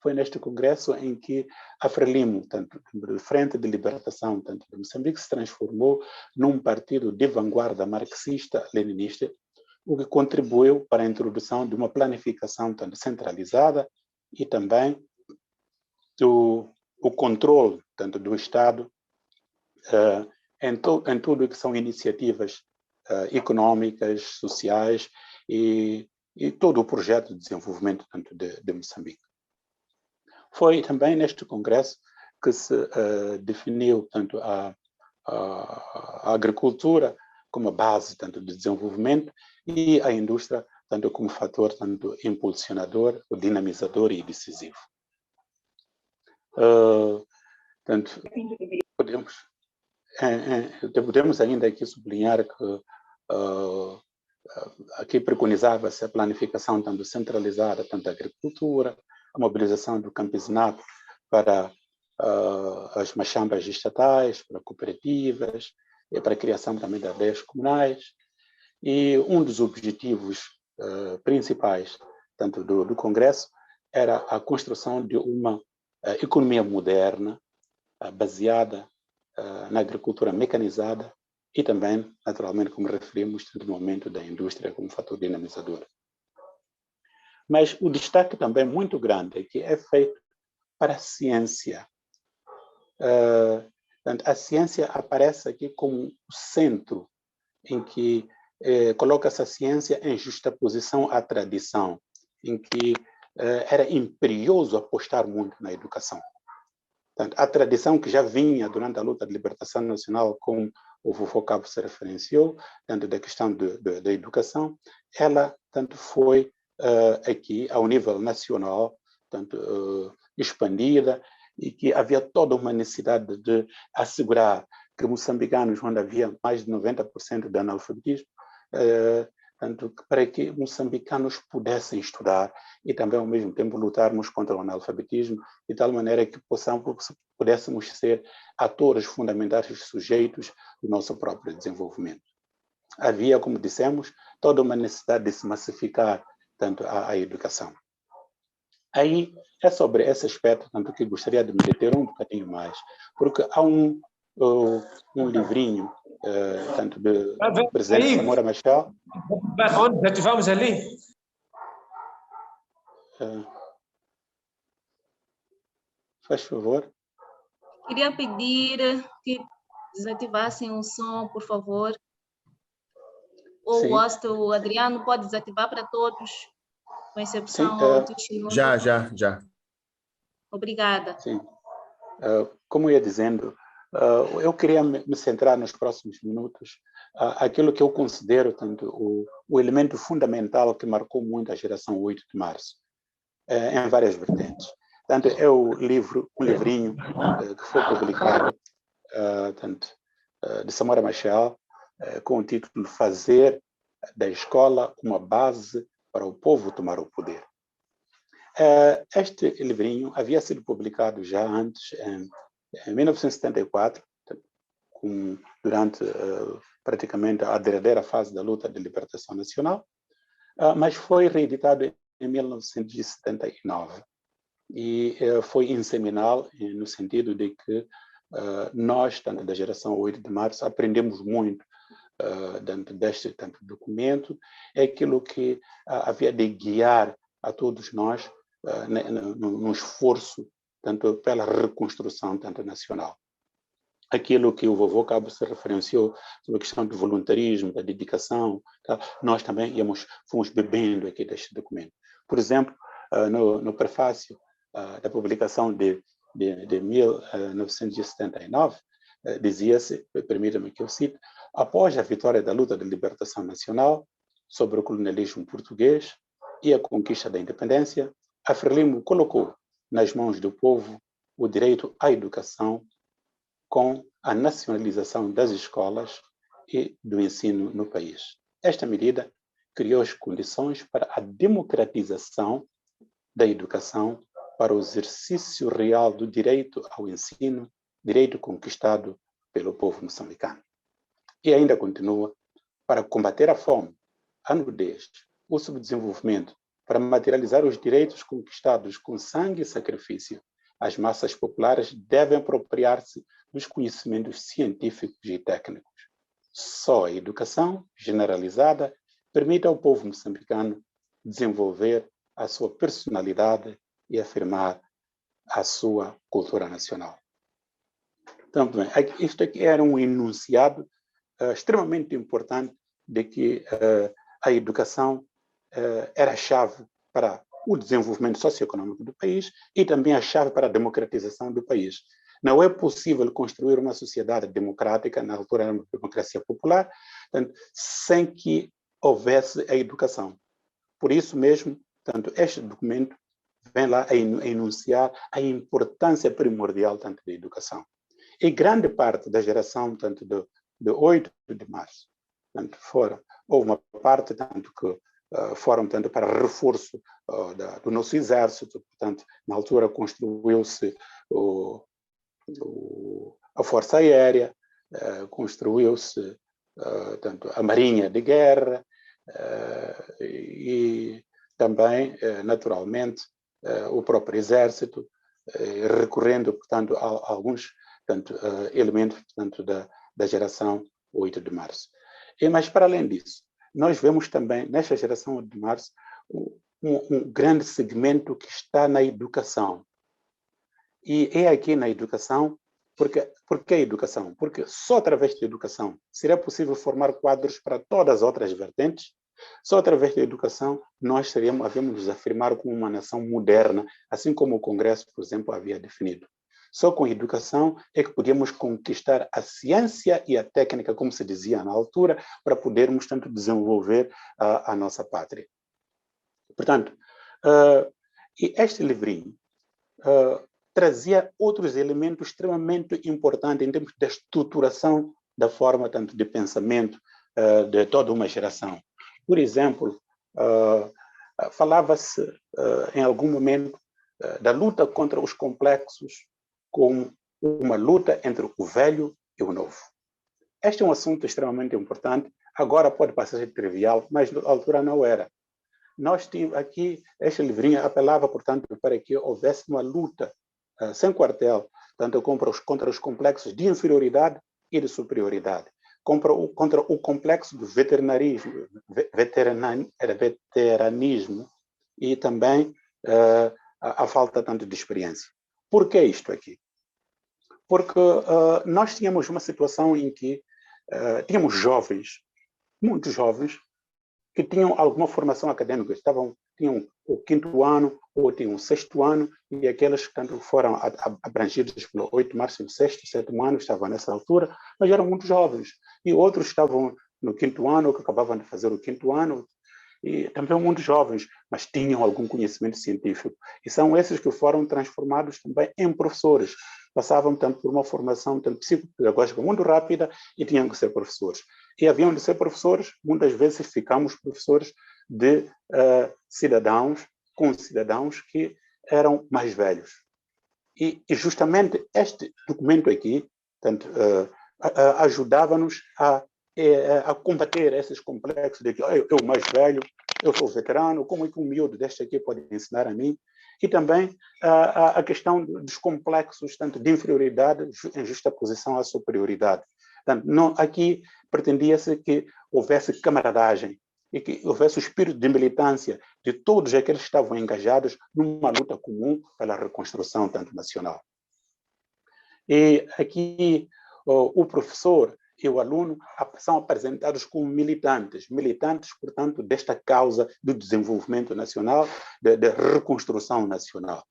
Speaker 5: foi neste congresso em que a Frelimo, tanto de Frente de Libertação tanto de Moçambique, se transformou num partido de vanguarda marxista-leninista, o que contribuiu para a introdução de uma planificação tanto centralizada e também o controle tanto do Estado em tudo que são iniciativas econômicas, sociais e todo o projeto de desenvolvimento tanto de Moçambique. Foi também neste congresso que se definiu tanto a agricultura como base tanto de desenvolvimento e a indústria tanto como fator tanto impulsionador, dinamizador e decisivo. Portanto, podemos ainda aqui sublinhar que aqui preconizava-se a planificação tanto centralizada tanto da agricultura, a mobilização do campesinato para as machambas estatais, para cooperativas, e para a criação também de aldeias comunais. E um dos objetivos principais tanto do Congresso era a construção de uma economia moderna, baseada na agricultura mecanizada e também, naturalmente, como referimos, no momento da indústria como fator dinamizador. Mas o destaque também muito grande é que é feito para a ciência. A ciência aparece aqui como o centro em que coloca-se a ciência em justaposição à tradição, em que era imperioso apostar muito na educação. Portanto, a tradição que já vinha durante a luta de libertação nacional, como o Vovô Cabo se referenciou, dentro da questão da educação, ela tanto foi aqui, ao nível nacional, tanto expandida, e que havia toda uma necessidade de assegurar que moçambicanos, onde havia mais de 90% de analfabetismo, tanto para que moçambicanos pudessem estudar e também, ao mesmo tempo, lutarmos contra o analfabetismo, de tal maneira que pudéssemos ser atores fundamentais e sujeitos do nosso próprio desenvolvimento. Havia, como dissemos, toda uma necessidade de se massificar tanto a educação. Aí é sobre esse aspecto tanto que gostaria de me deter um bocadinho mais, porque há um livrinho tanto do presidente Samora Machel.
Speaker 6: Onde desativamos ali?
Speaker 5: Faz favor.
Speaker 4: Queria pedir que desativassem o som, por favor. Ou o host, o Adriano, pode desativar para todos, com exceção ao Tuxinodo.
Speaker 3: Já.
Speaker 4: Obrigada.
Speaker 5: Sim. Como eu ia dizendo, eu queria me centrar nos próximos minutos aquilo que eu considero tanto o elemento fundamental que marcou muito a geração 8 de março, em várias vertentes. Tanto é um livrinho que foi publicado de Samora Machel, com o título Fazer da Escola uma Base para o Povo Tomar o Poder. Este livrinho havia sido publicado já antes, em 1974, durante praticamente a derradeira fase da luta de libertação nacional, mas foi reeditado em 1979 e foi inseminal no sentido de que nós, tanto da geração 8 de março, aprendemos muito dentro deste documento, é aquilo que havia de guiar a todos nós no esforço tanto pela reconstrução tanto nacional. Aquilo que o Vovô Cabo se referenciou sobre a questão do voluntarismo, da dedicação, tá? Nós também fomos bebendo aqui deste documento. Por exemplo, no prefácio da publicação de 1979, dizia-se, permita-me que eu cite, após a vitória da luta de libertação nacional sobre o colonialismo português e a conquista da independência, a Frelimo colocou nas mãos do povo o direito à educação com a nacionalização das escolas e do ensino no país. Esta medida criou as condições para a democratização da educação para o exercício real do direito ao ensino, direito conquistado pelo povo moçambicano. E ainda continua, para combater a fome, a nudez, o subdesenvolvimento, para materializar os direitos conquistados com sangue e sacrifício, as massas populares devem apropriar-se dos conhecimentos científicos e técnicos. Só a educação generalizada permite ao povo moçambicano desenvolver a sua personalidade e afirmar a sua cultura nacional. Então, bem, isto aqui era um enunciado extremamente importante de que a educação era a chave para o desenvolvimento socioeconômico do país e também a chave para a democratização do país. Não é possível construir uma sociedade democrática, na altura era uma democracia popular, portanto, sem que houvesse a educação. Por isso mesmo, tanto este documento vem lá a enunciar a importância primordial tanto da educação. E grande parte da geração tanto de 8 de março, tanto houve uma parte tanto que foram tanto para reforço do nosso exército, portanto, na altura construiu-se a Força Aérea, construiu-se tanto a Marinha de Guerra e também, naturalmente, o próprio Exército, recorrendo, portanto, a alguns elementos, portanto, da geração 8 de março. Mas, para além disso, nós vemos também, nesta geração 8 de março, um grande segmento que está na educação. E é aqui na educação, por que a educação? Porque só através da educação será possível formar quadros para todas as outras vertentes. Só através da educação nós havíamos nos afirmar como uma nação moderna, assim como o Congresso, por exemplo, havia definido. Só com a educação é que podíamos conquistar a ciência e a técnica, como se dizia na altura, para podermos tanto desenvolver a nossa pátria. Portanto, e este livrinho trazia outros elementos extremamente importantes em termos da estruturação da forma tanto de pensamento de toda uma geração. Por exemplo, falava-se em algum momento da luta contra os complexos como uma luta entre o velho e o novo. Este é um assunto extremamente importante, agora pode parecer ser trivial, mas na altura não era. Nós tínhamos aqui, este livrinho apelava, portanto, para que houvesse uma luta sem quartel, tanto contra os complexos de inferioridade e de superioridade, contra o complexo do veteranismo e também a falta tanto de experiência. Por que isto aqui? Porque nós tínhamos uma situação em que tínhamos jovens, muitos jovens, que tinham alguma formação acadêmica, tinham o 5º ano ou tinham o 6º ano, e aqueles que tanto foram abrangidos pelo 8 de março, no 6º, 7º ano, estavam nessa altura, mas eram muito jovens. E outros estavam no 5º ano, que acabavam de fazer o 5º ano, e também muito jovens, mas tinham algum conhecimento científico. E são esses que foram transformados também em professores. Passavam tanto por uma formação tanto psicopedagógica muito rápida e tinham que ser professores. E haviam de ser professores, muitas vezes ficamos professores de cidadãos, com cidadãos que eram mais velhos. E justamente este documento aqui ajudava-nos a combater esses complexos de que eu mais velho, eu sou veterano, como é que um miúdo deste aqui pode ensinar a mim? E também a questão dos complexos tanto de inferioridade em justaposição à superioridade. Portanto, aqui pretendia-se que houvesse camaradagem e que houvesse o espírito de militância de todos aqueles que estavam engajados numa luta comum pela reconstrução tanto nacional. E aqui o professor e o aluno são apresentados como militantes, portanto, desta causa do desenvolvimento nacional, da reconstrução nacional.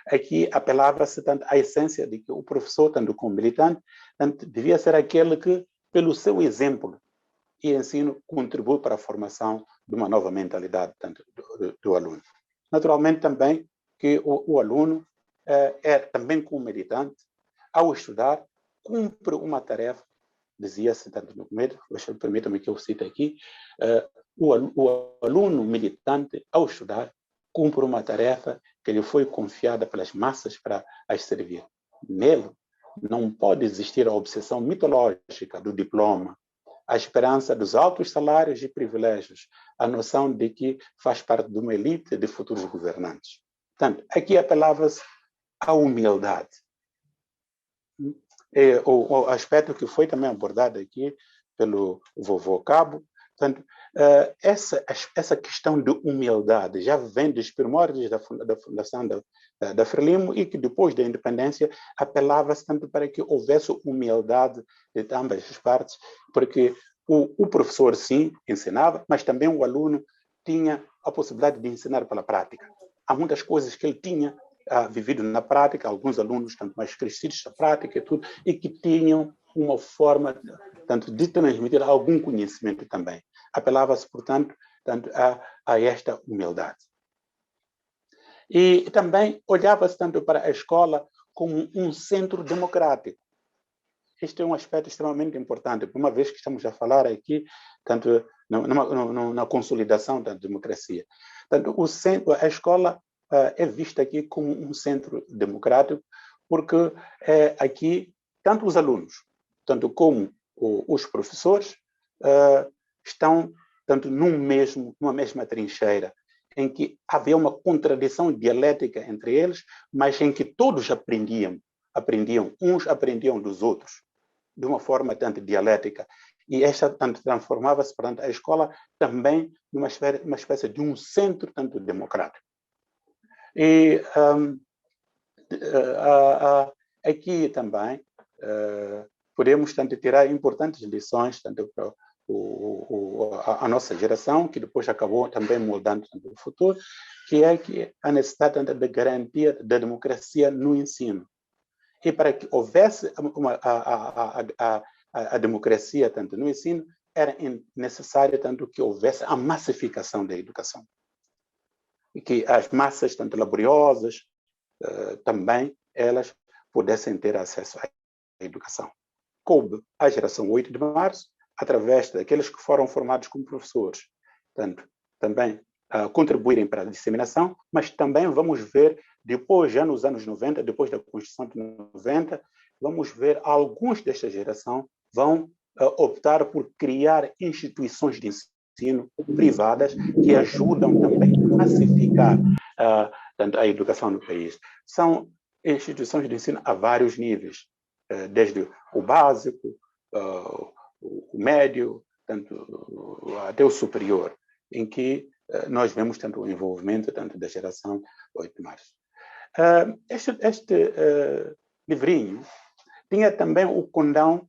Speaker 5: Aqui apelava-se tanto à essência de que o professor, tanto como militante, tanto devia ser aquele que, pelo seu exemplo e ensino, contribui para a formação de uma nova mentalidade tanto do aluno. Naturalmente também que o aluno também como militante, ao estudar, cumpre uma tarefa, dizia-se tanto no documento, permita-me que eu cite aqui, o aluno militante, ao estudar, cumpre uma tarefa que lhe foi confiada pelas massas para as servir. Nele, não pode existir a obsessão mitológica do diploma, a esperança dos altos salários e privilégios, a noção de que faz parte de uma elite de futuros governantes. Portanto, aqui apelava-se à humildade. O aspecto que foi também abordado aqui pelo vovô Cabo, portanto, essa questão de humildade já vem dos primórdios da fundação da Frelimo e que depois da independência apelava-se tanto para que houvesse humildade de ambas as partes, porque o professor sim ensinava, mas também o aluno tinha a possibilidade de ensinar pela prática. Há muitas coisas que ele tinha vivido na prática, alguns alunos tanto mais crescidos na prática e tudo, e que tinham uma forma tanto de transmitir algum conhecimento também. Apelava-se, portanto, tanto a esta humildade. E também olhava-se tanto para a escola como um centro democrático. Este é um aspecto extremamente importante, uma vez que estamos a falar aqui tanto na consolidação da democracia. Tanto a escola é vista aqui como um centro democrático, porque aqui tanto os alunos, tanto como os professores, estão tanto numa mesma trincheira, em que havia uma contradição dialética entre eles, mas em que todos aprendiam, uns aprendiam dos outros, de uma forma tanto dialética. E esta tanto transformava-se, portanto, a escola também numa espécie de um centro tanto democrático. E aqui também podemos tanto tirar importantes lições tanto para a nossa geração, que depois acabou também moldando o futuro, que é a necessidade tanto da garantia da democracia no ensino. E para que houvesse a democracia tanto no ensino, era necessário tanto que houvesse a massificação da educação. E que as massas tanto laboriosas também elas pudessem ter acesso à educação. Coube à geração 8 de março, através daqueles que foram formados como professores, tanto também contribuírem para a disseminação, mas também vamos ver, depois, já nos anos 90, depois da Constituição de 90, vamos ver alguns desta geração vão optar por criar instituições de ensino privadas que ajudam também a massificar tanto a educação no país. São instituições de ensino a vários níveis, desde o básico, o médio, tanto até o superior, em que nós vemos tanto o envolvimento tanto da geração 8 de março. Este livrinho tinha também o condão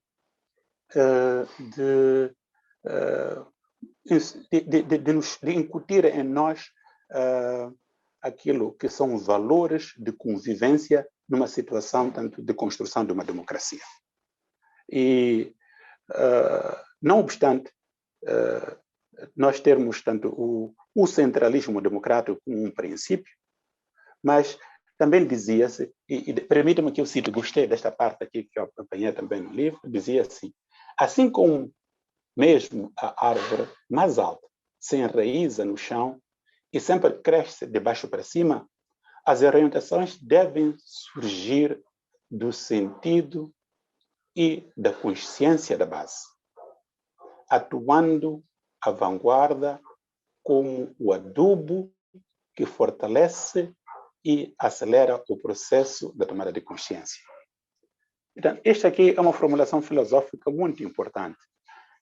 Speaker 5: de incutir em nós aquilo que são valores de convivência numa situação tanto de construção de uma democracia. E, não obstante nós termos tanto o centralismo democrático como um princípio, mas também dizia-se, e permita-me que eu cite, gostei desta parte aqui que eu apanhei também no livro, dizia assim como mesmo a árvore mais alta se enraiza no chão e sempre cresce de baixo para cima, as orientações devem surgir do sentido e da consciência da base, atuando a vanguarda como o adubo que fortalece e acelera o processo da tomada de consciência. Então, esta aqui é uma formulação filosófica muito importante.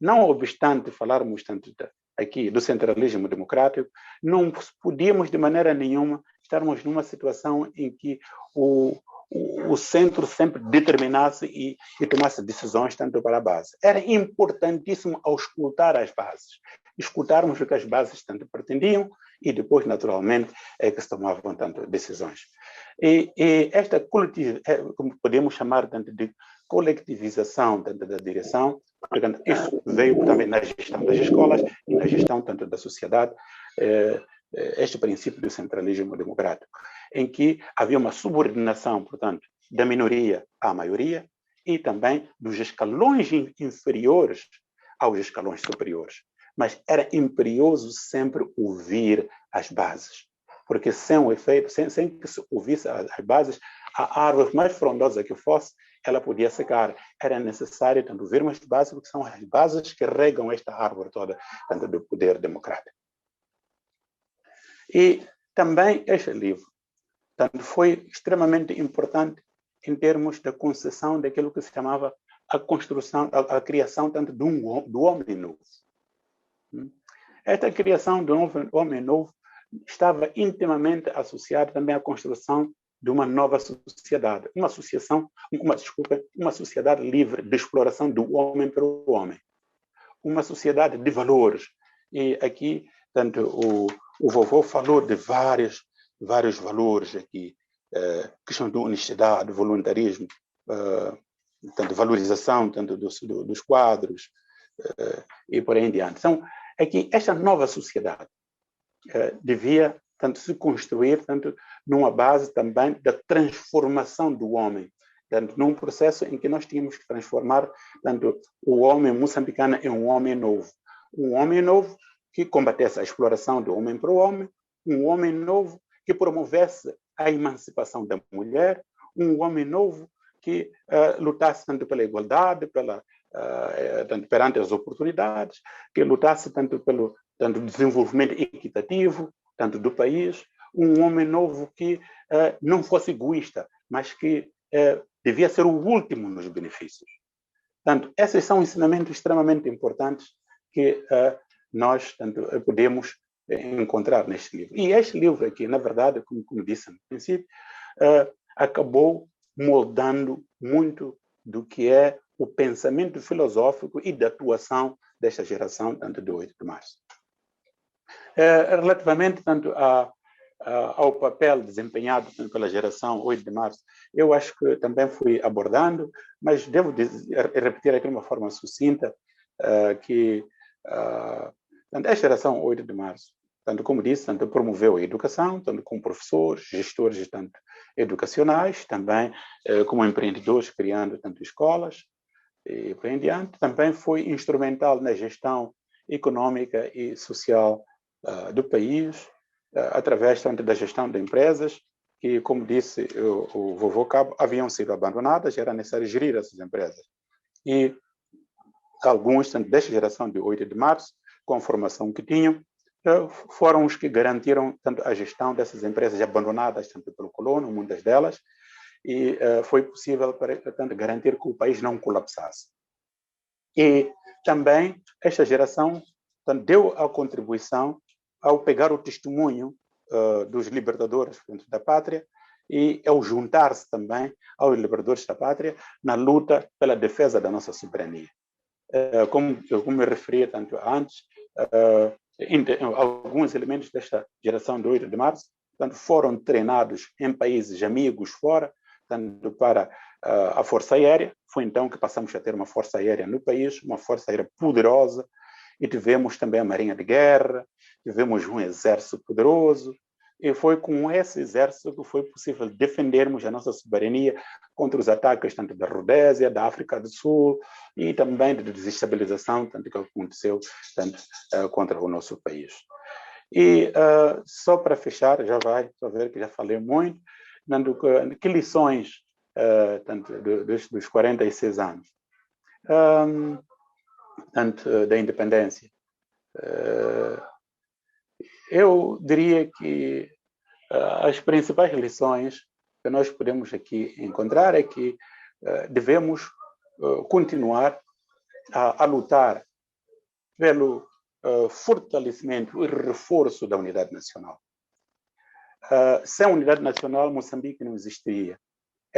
Speaker 5: Não obstante falarmos tanto aqui do centralismo democrático, não podíamos de maneira nenhuma estarmos numa situação em que o centro sempre determinasse e tomasse decisões tanto para a base. Era importantíssimo auscultar as bases, escutarmos o que as bases tanto pretendiam e depois, naturalmente, é que se tomavam tanto decisões. E esta como podemos chamar tanto de coletivização tanto da direção, portanto, isso veio também na gestão das escolas e na gestão tanto da sociedade, este princípio do centralismo democrático, em que havia uma subordinação, portanto, da minoria à maioria e também dos escalões inferiores aos escalões superiores. Mas era imperioso sempre ouvir as bases, porque sem o efeito, sem que se ouvisse as bases, a árvore mais frondosa que fosse, ela podia secar. Era necessário tanto ouvir as bases, porque são as bases que regam esta árvore toda, tanto do poder democrático. E também este livro tanto foi extremamente importante em termos da concessão daquilo que se chamava a construção, a criação tanto do homem novo. Esta criação do homem novo estava intimamente associada também à construção de uma nova sociedade, uma sociedade livre de exploração do homem pelo homem, uma sociedade de valores. E aqui tanto o vovô falou de vários valores aqui, questão de honestidade, voluntarismo, tanto valorização tanto dos quadros e por aí em diante. Então, é que esta nova sociedade devia tanto se construir tanto numa base também da transformação do homem, tanto num processo em que nós tínhamos que transformar tanto o homem moçambicano em um homem novo que combatesse a exploração do homem para o homem, um homem novo que promovesse a emancipação da mulher, um homem novo que lutasse tanto pela igualdade, tanto perante as oportunidades, que lutasse tanto pelo desenvolvimento equitativo, tanto do país, um homem novo que não fosse egoísta, mas que devia ser o último nos benefícios. Portanto, esses são ensinamentos extremamente importantes que nós podemos encontrar neste livro. E este livro aqui, na verdade, como disse no princípio, acabou moldando muito do que é o pensamento filosófico e da atuação desta geração, tanto do 8 de março. Relativamente tanto ao papel desempenhado pela geração 8 de março, eu acho que também fui abordando, mas devo repetir aqui de uma forma sucinta que a geração 8 de março, tanto como disse, tanto promoveu a educação, tanto como professores, gestores tanto educacionais, também como empreendedores, criando tanto escolas e por aí em diante. Também foi instrumental na gestão econômica e social do país, através tanto da gestão de empresas, que, como disse o vovô Cabo, haviam sido abandonadas, era necessário gerir essas empresas. E alguns, tanto desta geração de 8 de março, com a formação que tinham, foram os que garantiram tanto a gestão dessas empresas abandonadas tanto pelo colono, muitas delas, e foi possível tanto garantir que o país não colapsasse. E também esta geração tanto deu a contribuição ao pegar o testemunho dos libertadores da pátria e ao juntar-se também aos libertadores da pátria na luta pela defesa da nossa soberania. Como me referi tanto antes, alguns elementos desta geração de 8 de março tanto foram treinados em países amigos fora, tanto para a Força Aérea. Foi então que passamos a ter uma Força Aérea no país, uma Força Aérea poderosa, e tivemos também a Marinha de Guerra, tivemos um exército poderoso, e foi com esse exército que foi possível defendermos a nossa soberania contra os ataques tanto da Rodésia, da África do Sul, e também de desestabilização tanto que aconteceu tanto contra o nosso país. E só para fechar, já ver que já falei muito, que lições tanto dos 46 anos, tanto da independência. Eu diria que as principais lições que nós podemos aqui encontrar é que devemos continuar a lutar pelo fortalecimento e reforço da unidade nacional. Sem a unidade nacional, Moçambique não existiria.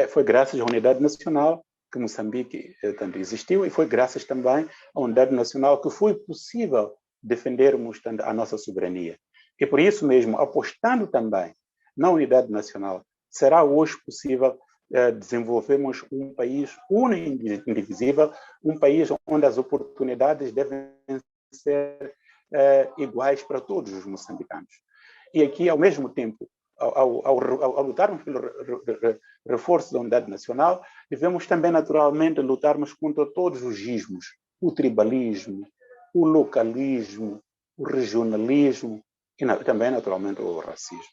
Speaker 5: Foi graças à unidade nacional que Moçambique tanto existiu, e foi graças também à unidade nacional que foi possível defendermos tanto a nossa soberania. E por isso mesmo, apostando também na unidade nacional, será hoje possível desenvolvermos um país único e indivisível, um país onde as oportunidades devem ser iguais para todos os moçambicanos. E aqui, ao mesmo tempo, ao lutarmos pelo reforço da unidade nacional, devemos também, naturalmente, lutarmos contra todos os ismos, o tribalismo, o localismo, o regionalismo e também, naturalmente, o racismo.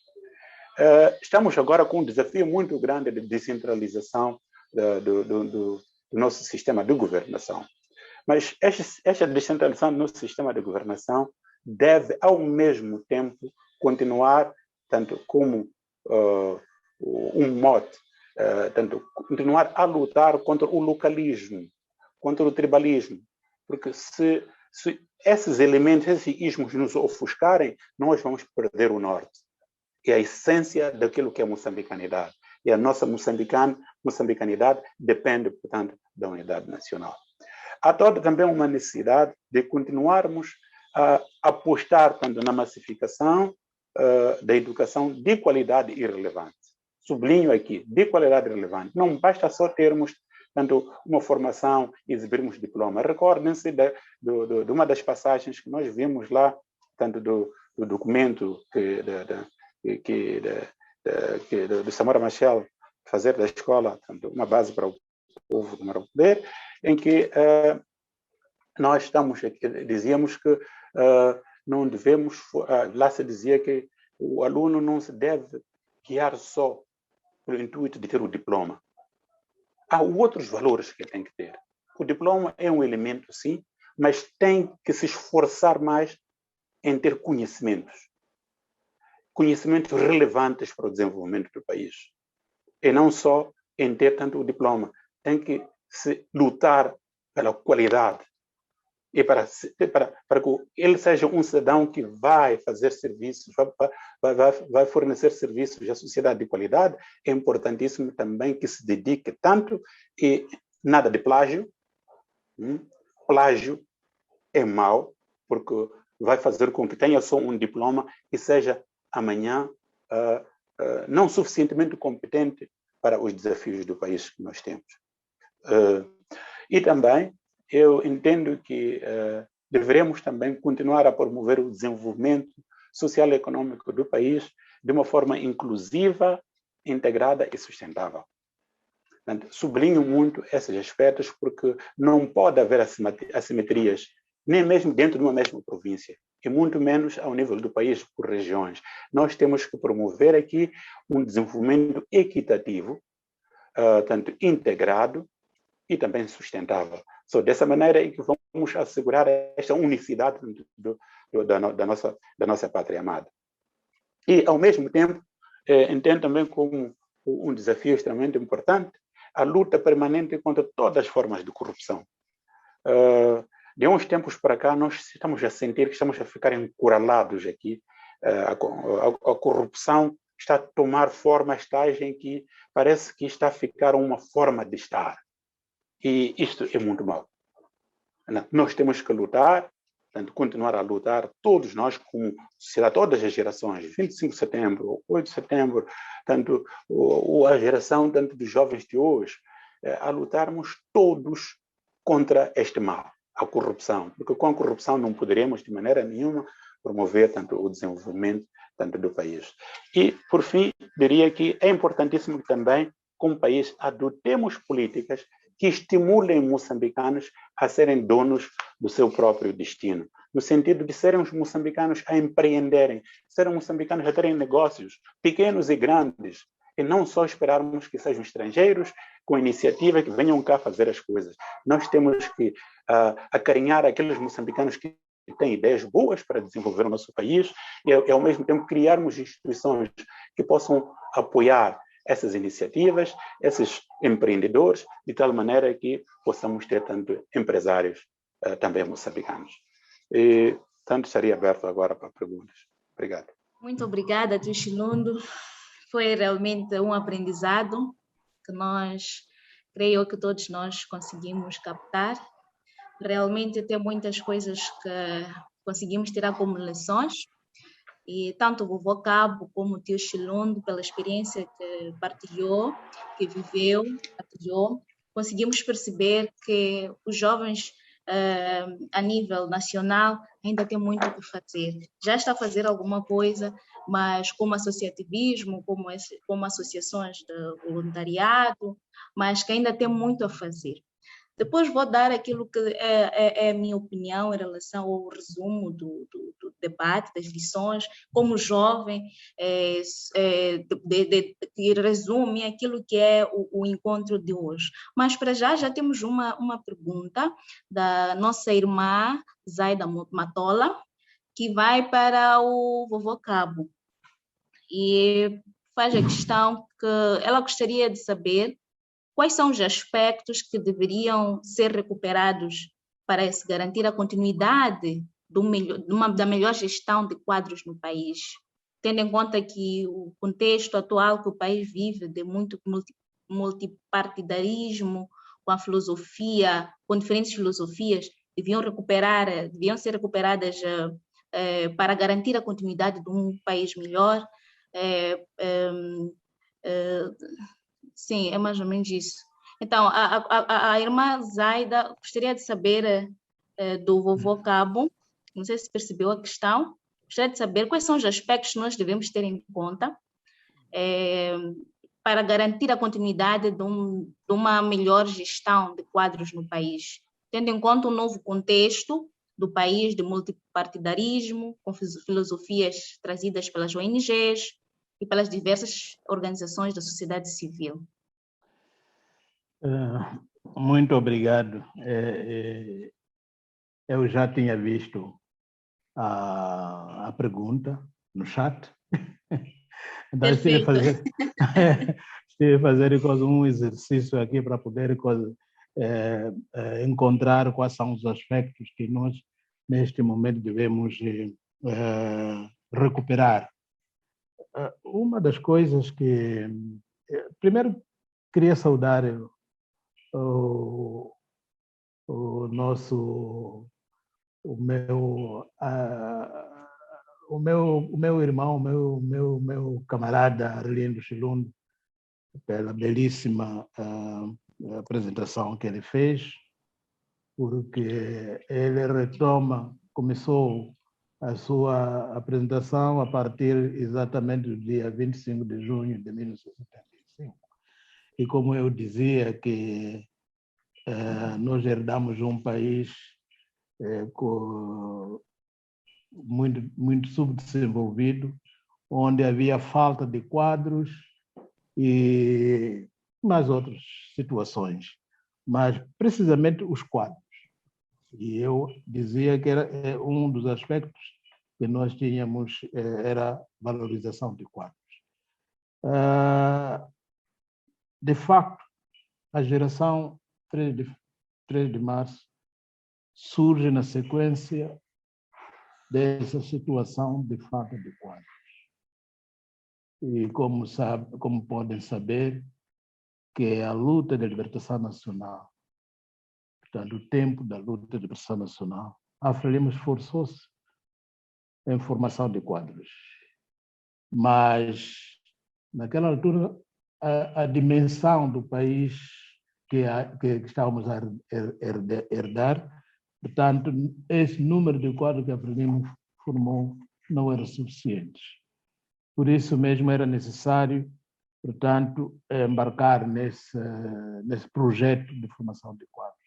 Speaker 5: Estamos agora com um desafio muito grande de descentralização do nosso sistema de governação. Mas esta descentralização do nosso sistema de governação deve, ao mesmo tempo, continuar tanto como um mote, tanto continuar a lutar contra o localismo, contra o tribalismo, porque se esses elementos, esses ismos nos ofuscarem, nós vamos perder o norte. É a essência daquilo que é a moçambicanidade. E a nossa moçambicanidade depende, portanto, da unidade nacional. Há toda também uma necessidade de continuarmos a apostar tanto na massificação da educação de qualidade e relevante. sublinho aqui, de qualidade relevante. Não basta só termos tanto uma formação e exibirmos diploma. Recordem-se de uma das passagens que nós vimos lá, tanto do documento que do Samora Machel fazer da escola, tanto uma base para o povo tomar o poder, em que nós dizíamos que não devemos, lá se dizia que o aluno não se deve guiar só pelo intuito de ter o diploma. Há outros valores que tem que ter. O diploma é um elemento, sim, mas tem que se esforçar mais em ter conhecimentos relevantes para o desenvolvimento do país. E não só em ter tanto o diploma. Tem que se lutar pela qualidade e para que ele seja um cidadão que vai fazer serviços, vai fornecer serviços à sociedade de qualidade. É importantíssimo também que se dedique tanto e nada de plágio. Plágio é mau, porque vai fazer com que tenha só um diploma e seja amanhã não suficientemente competente para os desafios do país que nós temos. E também eu entendo que deveremos também continuar a promover o desenvolvimento social e econômico do país de uma forma inclusiva, integrada e sustentável. Portanto, sublinho muito esses aspectos porque não pode haver assimetrias, nem mesmo dentro de uma mesma província, e muito menos ao nível do país por regiões. Nós temos que promover aqui um desenvolvimento equitativo, tanto integrado e também sustentável. Dessa maneira é que vamos assegurar esta unicidade da nossa pátria amada. E, ao mesmo tempo, entendo também como um desafio extremamente importante a luta permanente contra todas as formas de corrupção. De uns tempos para cá, nós estamos a sentir que estamos a ficar encurralados aqui. A corrupção está a tomar formas tais em que parece que está a ficar uma forma de estar. E isto é muito mau. Nós temos que lutar, portanto, continuar a lutar, todos nós, como sociedade, todas as gerações, 25 de setembro, 8 de setembro, tanto a geração tanto dos jovens de hoje, a lutarmos todos contra este mal, a corrupção, porque com a corrupção não poderemos de maneira nenhuma promover tanto o desenvolvimento tanto do país. E, por fim, diria que é importantíssimo que também, como país, adotemos políticas que estimulem moçambicanos a serem donos do seu próprio destino, no sentido de serem os moçambicanos a empreenderem, serem moçambicanos a terem negócios pequenos e grandes, e não só esperarmos que sejam estrangeiros com iniciativa que venham cá fazer as coisas. Nós temos que acarinhar aqueles moçambicanos que têm ideias boas para desenvolver o nosso país e, ao mesmo tempo, criarmos instituições que possam apoiar essas iniciativas, esses empreendedores, de tal maneira que possamos ter tanto empresários também moçambicanos. E, tanto estaria aberto agora para perguntas. Obrigado.
Speaker 4: Muito obrigada, Tio Chilundo. Foi realmente um aprendizado que creio que todos nós conseguimos captar. Realmente tem muitas coisas que conseguimos tirar como lições. E tanto o vovô Cabo como o tio Chilundo, pela experiência que partilhou, que viveu, conseguimos perceber que os jovens a nível nacional ainda tem muito o que fazer. Já está a fazer alguma coisa, mas como associativismo, como associações de voluntariado, mas que ainda tem muito a fazer. Depois vou dar aquilo que é a minha opinião em relação ao resumo do debate, das lições, como jovem, que resume aquilo que é o encontro de hoje. Mas para já temos uma pergunta da nossa irmã Zaida Matola, que vai para o vovô Cabo. E faz a questão que ela gostaria de saber quais são os aspectos que deveriam ser recuperados para se garantir a continuidade da melhor gestão de quadros no país, tendo em conta que o contexto atual que o país vive de muito multipartidarismo, com a filosofia, com diferentes filosofias, deviam ser recuperadas para garantir a continuidade de um país melhor. Sim, é mais ou menos isso. Então, a irmã Zaida gostaria de saber do vovô Cabo, não sei se percebeu a questão, gostaria de saber quais são os aspectos que nós devemos ter em conta para garantir a continuidade de uma melhor gestão de quadros no país, tendo em conta o novo contexto do país de multipartidarismo, com filosofias trazidas pelas ONGs e pelas diversas organizações da sociedade civil.
Speaker 2: Muito obrigado. Eu já tinha visto a pergunta no chat. Então, estive a fazer um exercício aqui para poder encontrar quais são os aspectos que nós, neste momento, devemos recuperar. Uma das coisas que... Primeiro, queria saudar o meu irmão, meu camarada Arlindo Chilundo, pela belíssima apresentação que ele fez, porque ele começou a sua apresentação a partir exatamente do dia 25 de junho de 1975. E como eu dizia que nós herdamos um país muito subdesenvolvido, onde havia falta de quadros e mais outras situações, mas precisamente os quadros. E eu dizia que era um dos aspectos que nós tínhamos, era a valorização de quadros. De facto, a geração 3 de março surge na sequência dessa situação de falta de quadros. E como podem saber, que a luta da libertação nacional, portanto, o tempo da luta da libertação nacional, a Frelimo esforçou-se em formação de quadros. Mas, naquela altura, a dimensão do país que estávamos a herdar, portanto, esse número de quadros que a Frelimo formou não era suficiente. Por isso mesmo era necessário, portanto, embarcar nesse projeto de formação de quadros.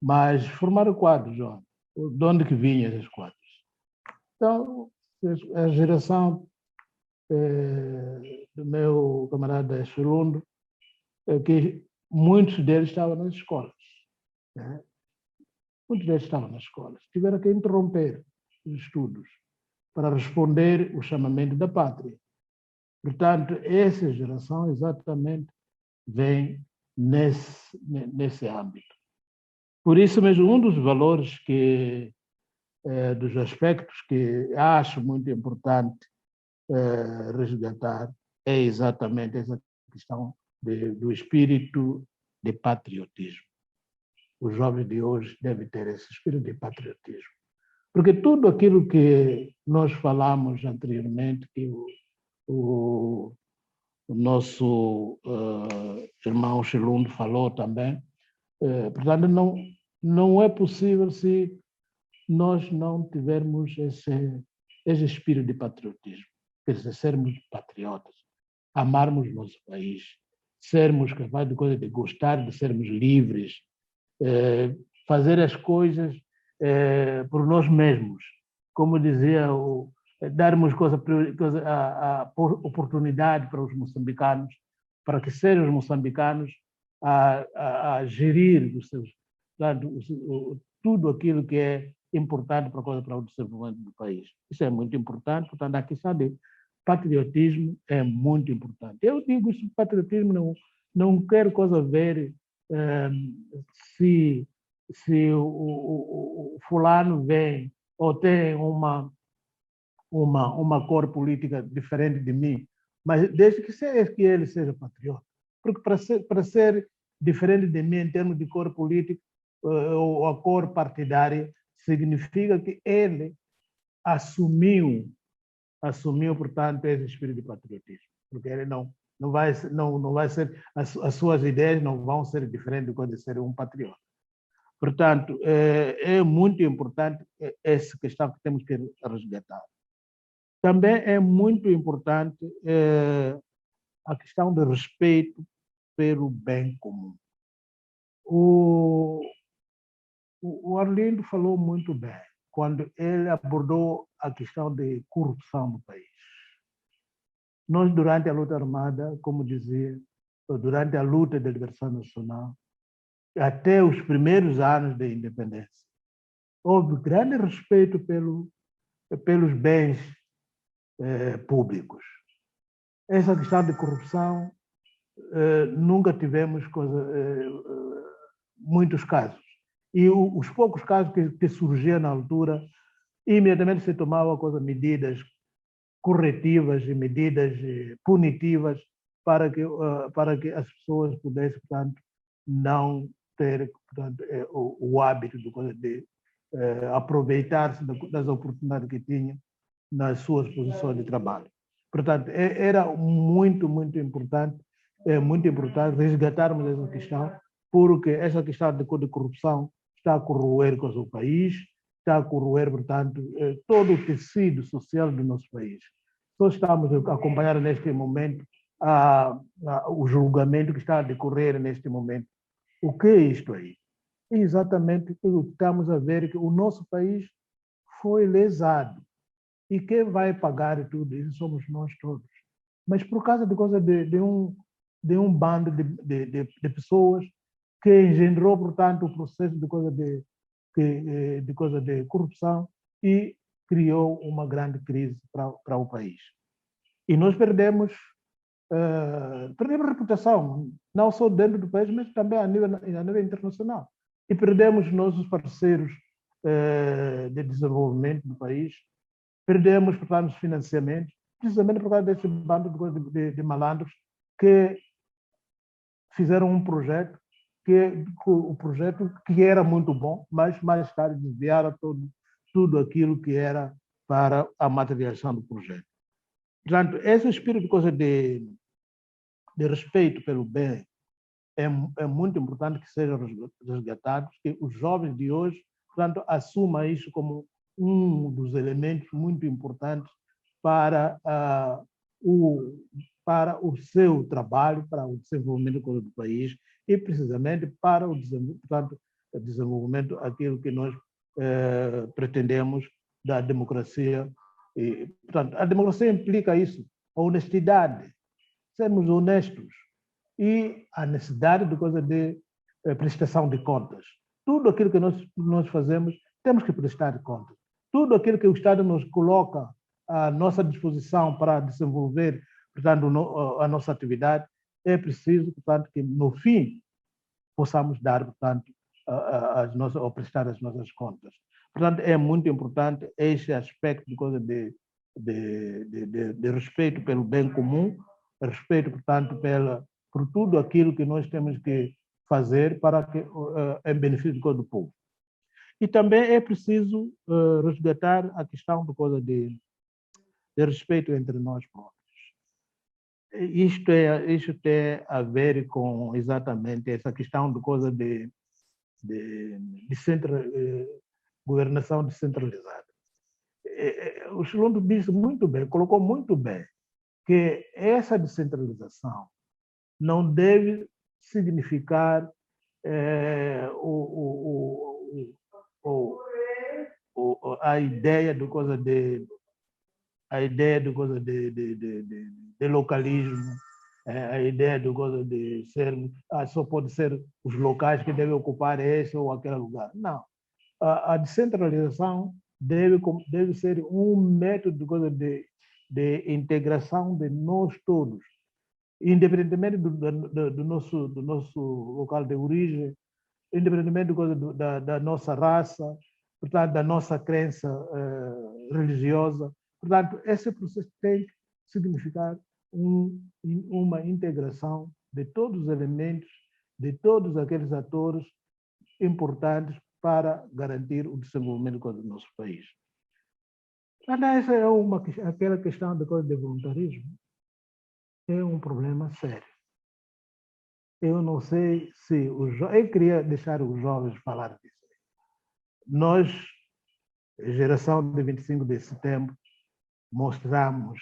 Speaker 2: Mas formar quadros, de onde que vinham esses quadros? Então, a geração do meu camarada Chilundo, que muitos deles estavam nas escolas. Né? Muitos deles estavam nas escolas. Tiveram que interromper os estudos para responder o chamamento da pátria. Portanto, essa geração exatamente vem nesse âmbito. Por isso mesmo, um dos valores dos aspectos que acho muito importante resgatar é exatamente essa questão do espírito de patriotismo. Os jovens de hoje devem ter esse espírito de patriotismo. Porque tudo aquilo que nós falamos anteriormente, que o nosso irmão Chilundo falou também, portanto, não é possível se nós não tivermos esse espírito de patriotismo, quer dizer, sermos patriotas, amarmos o nosso país, sermos capazes de gostar de sermos livres, fazer as coisas por nós mesmos, como dizia, darmos a oportunidade para os moçambicanos, para que sejam os moçambicanos a gerir tudo aquilo que é importante para o desenvolvimento do país. Isso é muito importante, portanto, a questão de patriotismo é muito importante. Eu digo isso, patriotismo, não quero coisa a ver se o fulano vem ou tem uma cor política diferente de mim, mas desde que ele seja patriota. Porque para ser diferente de mim em termos de cor política ou a cor partidária, significa que ele assumiu, portanto, esse espírito de patriotismo, porque ele não não vai ser, as suas ideias não vão ser diferentes de ser um patriota. Portanto, é muito importante essa questão que temos que resgatar. Também é muito importante a questão de respeito pelo bem comum. O Arlindo falou muito bem quando ele abordou a questão de corrupção no país. Nós, durante a luta armada, como dizia, durante a luta de liberação nacional, até os primeiros anos da independência, houve grande respeito pelos bens públicos. Essa questão de corrupção, nunca tivemos muitos casos. E os poucos casos que surgiam na altura, imediatamente se tomava medidas corretivas e medidas punitivas para que as pessoas pudessem, portanto, não ter, portanto, o hábito de aproveitar-se das oportunidades que tinham nas suas posições de trabalho. Portanto, era muito importante resgatarmos essa questão, porque essa questão de corrupção está a corroer com o país, está a corroer, portanto, todo o tecido social do nosso país. Só estamos a acompanhar neste momento o julgamento que está a decorrer neste momento. O que é isto aí? É exatamente o que estamos a ver, que o nosso país foi lesado. E quem vai pagar tudo isso somos nós todos. Mas por causa de um bando de pessoas que engendrou, portanto, o processo de corrupção e criou uma grande crise para o país. E nós perdemos reputação, não só dentro do país, mas também a nível internacional. E perdemos nossos parceiros de desenvolvimento do país, perdemos, portanto, os financiamentos, precisamente por causa desse bando de malandros que fizeram um projeto, o projeto que era muito bom, mas mais tarde desviaram tudo aquilo que era para a materialização do projeto. Portanto, esse espírito de respeito pelo bem é muito importante que seja resgatado, que os jovens de hoje, portanto, assumam isso como um dos elementos muito importantes para o seu trabalho, para o desenvolvimento do país e, precisamente, para o desenvolvimento daquilo que nós pretendemos da democracia. E, portanto, a democracia implica isso, a honestidade, sermos honestos e a necessidade de prestação de contas. Tudo aquilo que nós fazemos, temos que prestar contas. Tudo aquilo que o Estado nos coloca à nossa disposição para desenvolver, portanto, a nossa atividade, é preciso, portanto, que no fim possamos dar, portanto, ou prestar as nossas contas. Portanto, é muito importante este aspecto de respeito pelo bem comum, respeito, portanto, por tudo aquilo que nós temos que fazer para que em benefício do povo. E também é preciso resgatar a questão de respeito entre nós próprios. Isto tem a ver com exatamente essa questão de governação descentralizada. O Chilondo disse muito bem, colocou muito bem, que essa descentralização não deve significar a ideia de localismo, a ideia de ser só pode ser os locais que devem ocupar esse ou aquele lugar. Não. A descentralização deve ser um método de integração de nós todos, independentemente do nosso local de origem, independentemente da nossa raça, portanto, da nossa crença religiosa. Portanto, esse processo tem que significar uma integração de todos os elementos, de todos aqueles atores importantes para garantir o desenvolvimento do nosso país. Essa é aquela questão de voluntarismo. é um problema sério. Eu não sei se eu queria deixar os jovens falar disso. Nós, geração de 25 de setembro, mostramos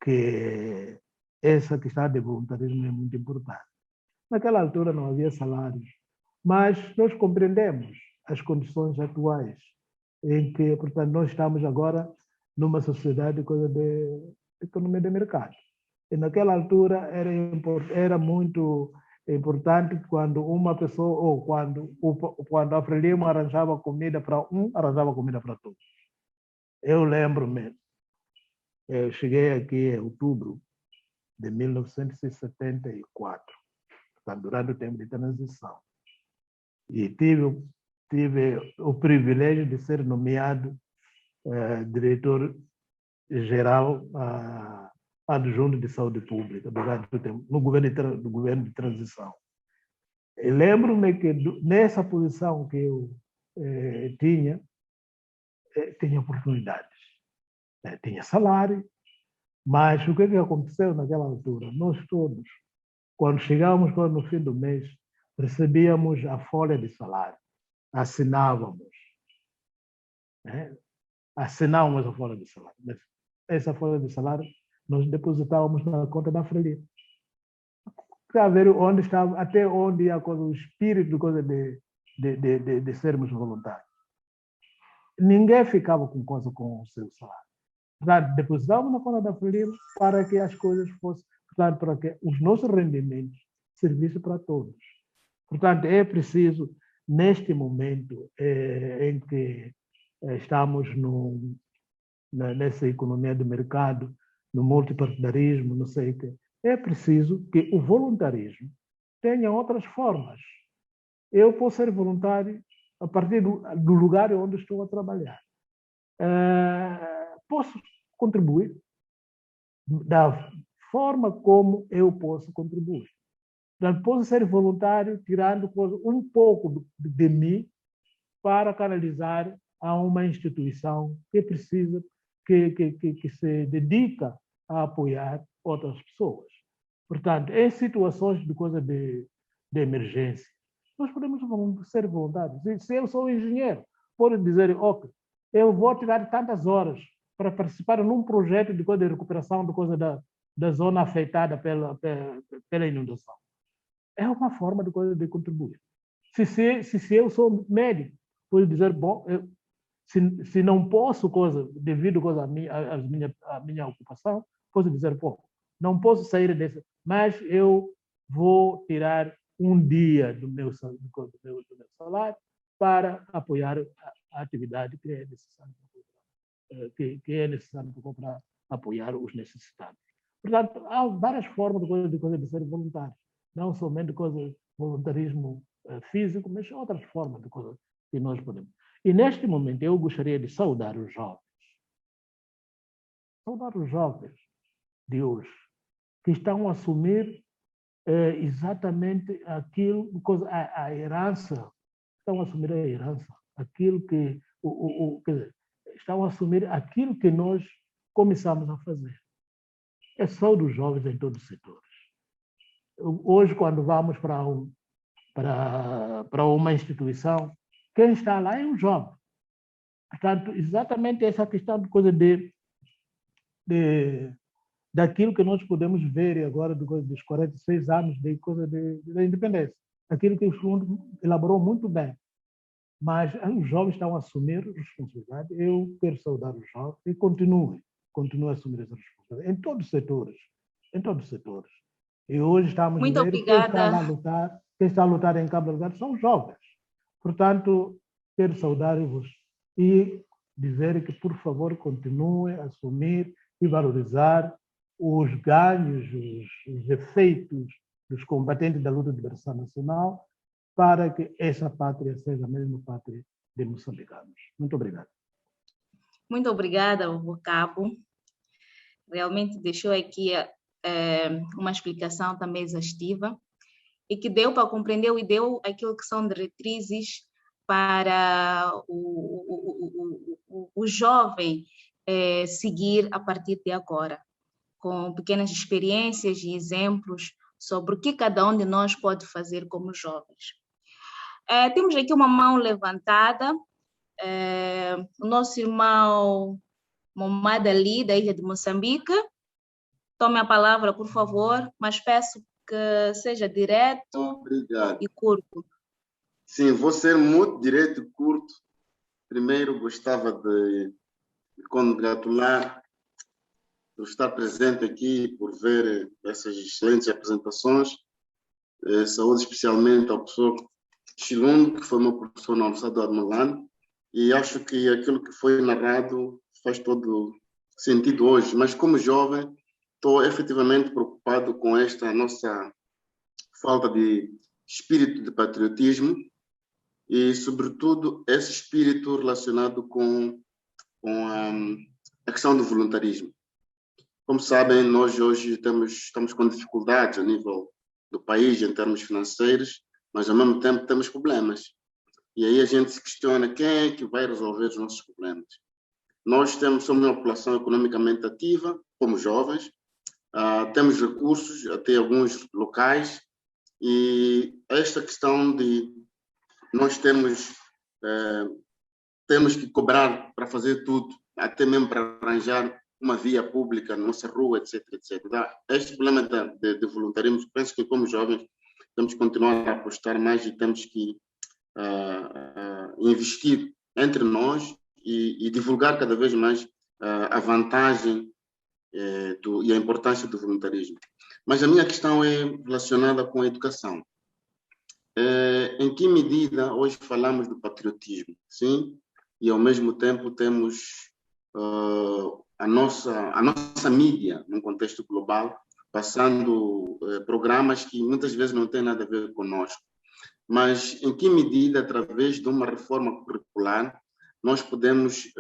Speaker 2: que essa questão de voluntarismo é muito importante. Naquela altura não havia salários, mas nós compreendemos as condições atuais em que, portanto, nós estamos agora numa sociedade de economia de mercado. E naquela altura era muito importante quando uma pessoa, ou quando a Frelimo arranjava comida para arranjava comida para todos. Eu lembro-me, eu cheguei aqui em outubro de 1974, portanto, durante o tempo de transição, e tive o privilégio de ser nomeado diretor-geral adjunto de saúde pública durante o tempo, no governo de transição. E lembro-me que nessa posição que eu tinha oportunidades, tinha salário, mas o que aconteceu naquela altura? Nós todos, quando chegávamos no fim do mês, recebíamos a folha de salário, assinávamos a folha de salário. Essa folha de salário nós depositávamos na conta da Frelimo. Para ver onde estava, até onde ia o espírito de sermos voluntários. Ninguém ficava com o seu salário. Portanto, depositávamos na conta da Frelimo para que as coisas fossem, portanto, para que os nossos rendimentos servissem para todos. Portanto, é preciso, neste momento em que estamos nessa economia de mercado, no multipartidarismo, não sei o quê, é preciso que o voluntarismo tenha outras formas. Eu posso ser voluntário a partir do lugar onde estou a trabalhar. Posso contribuir da forma como eu posso contribuir. Portanto, posso ser voluntário tirando um pouco de mim para canalizar a uma instituição que precisa, que se dedica a apoiar outras pessoas. Portanto, em situações de emergência, nós podemos ser voluntários. Se eu sou engenheiro, pode dizer, ok, eu vou tirar tantas horas para participar num projeto de recuperação da zona afetada pela inundação. É uma forma de contribuir. Se eu sou médico, pode dizer, bom, se não posso, devido à minha ocupação, posso dizer, pô, não posso sair dessa, mas eu vou tirar um dia do meu salário para apoiar a atividade que é necessária para apoiar os necessitados. Portanto, há várias formas de ser voluntário, não somente voluntarismo físico, mas outras formas de coisa que nós podemos. E neste momento eu gostaria de saudar os jovens. Saudar os jovens de hoje, que estão a assumir exatamente aquilo, a herança, estão a assumir a herança, aquilo que, estão a assumir aquilo que nós começamos a fazer. É só dos jovens em todos os setores. Hoje, quando vamos para uma instituição, quem está lá é um jovem. Portanto, exatamente essa questão daquilo que nós podemos ver agora dos 46 anos da independência. Aquilo que o Fundo elaborou muito bem. Mas os jovens estão a assumir responsabilidade. Eu quero saudar os jovens e continue a assumir essa responsabilidade em todos os setores. Em todos os setores. E hoje estamos
Speaker 4: Muito
Speaker 2: a ver
Speaker 4: obrigada.
Speaker 2: quem está a lutar em Cabo Delgado são os jovens. Portanto, quero saudar-vos e dizer que, por favor, continue a assumir e valorizar os ganhos, os efeitos dos combatentes da luta de liberação nacional para que essa pátria seja a mesma pátria de moçambicanos. Muito obrigado.
Speaker 4: Muito obrigada, Vovô Cabo. Realmente deixou aqui uma explicação também exaustiva e que deu para compreender e deu aquilo que são diretrizes para o jovem seguir a partir de agora. com pequenas experiências e exemplos sobre o que cada um de nós pode fazer como jovens. Temos aqui uma mão levantada, o nosso irmão Mohamed Ali, da ilha de Moçambique. Tome a palavra, por favor, mas peço que seja direto
Speaker 7: Obrigado.
Speaker 4: e curto.
Speaker 7: Sim, vou ser muito direto e curto. Primeiro, gostava de congratular por estar presente aqui, por ver essas excelentes apresentações. Saúde especialmente ao professor Chilundo, que foi meu professor na Universidade de Milano, e acho que aquilo que foi narrado faz todo sentido hoje. Mas como jovem, estou efetivamente preocupado com esta nossa falta de espírito de patriotismo e, sobretudo, esse espírito relacionado com a questão do voluntarismo. Como sabem, nós hoje estamos com dificuldades a nível do país em termos financeiros, mas ao mesmo tempo temos problemas. E aí a gente se questiona quem é que vai resolver os nossos problemas. Nós somos uma população economicamente ativa, como jovens, temos recursos, até alguns locais, e esta questão de nós temos que cobrar para fazer tudo, até mesmo para arranjar uma via pública na nossa rua, etc, etc. Este problema de voluntarismo, penso que como jovens temos que continuar a apostar mais e temos que investir entre nós e divulgar cada vez mais a vantagem e a importância do voluntarismo. Mas a minha questão é relacionada com a educação. Em que medida hoje falamos do patriotismo, sim? E ao mesmo tempo temos a nossa mídia, num contexto global, passando programas que muitas vezes não têm nada a ver conosco. Mas em que medida, através de uma reforma curricular, nós podemos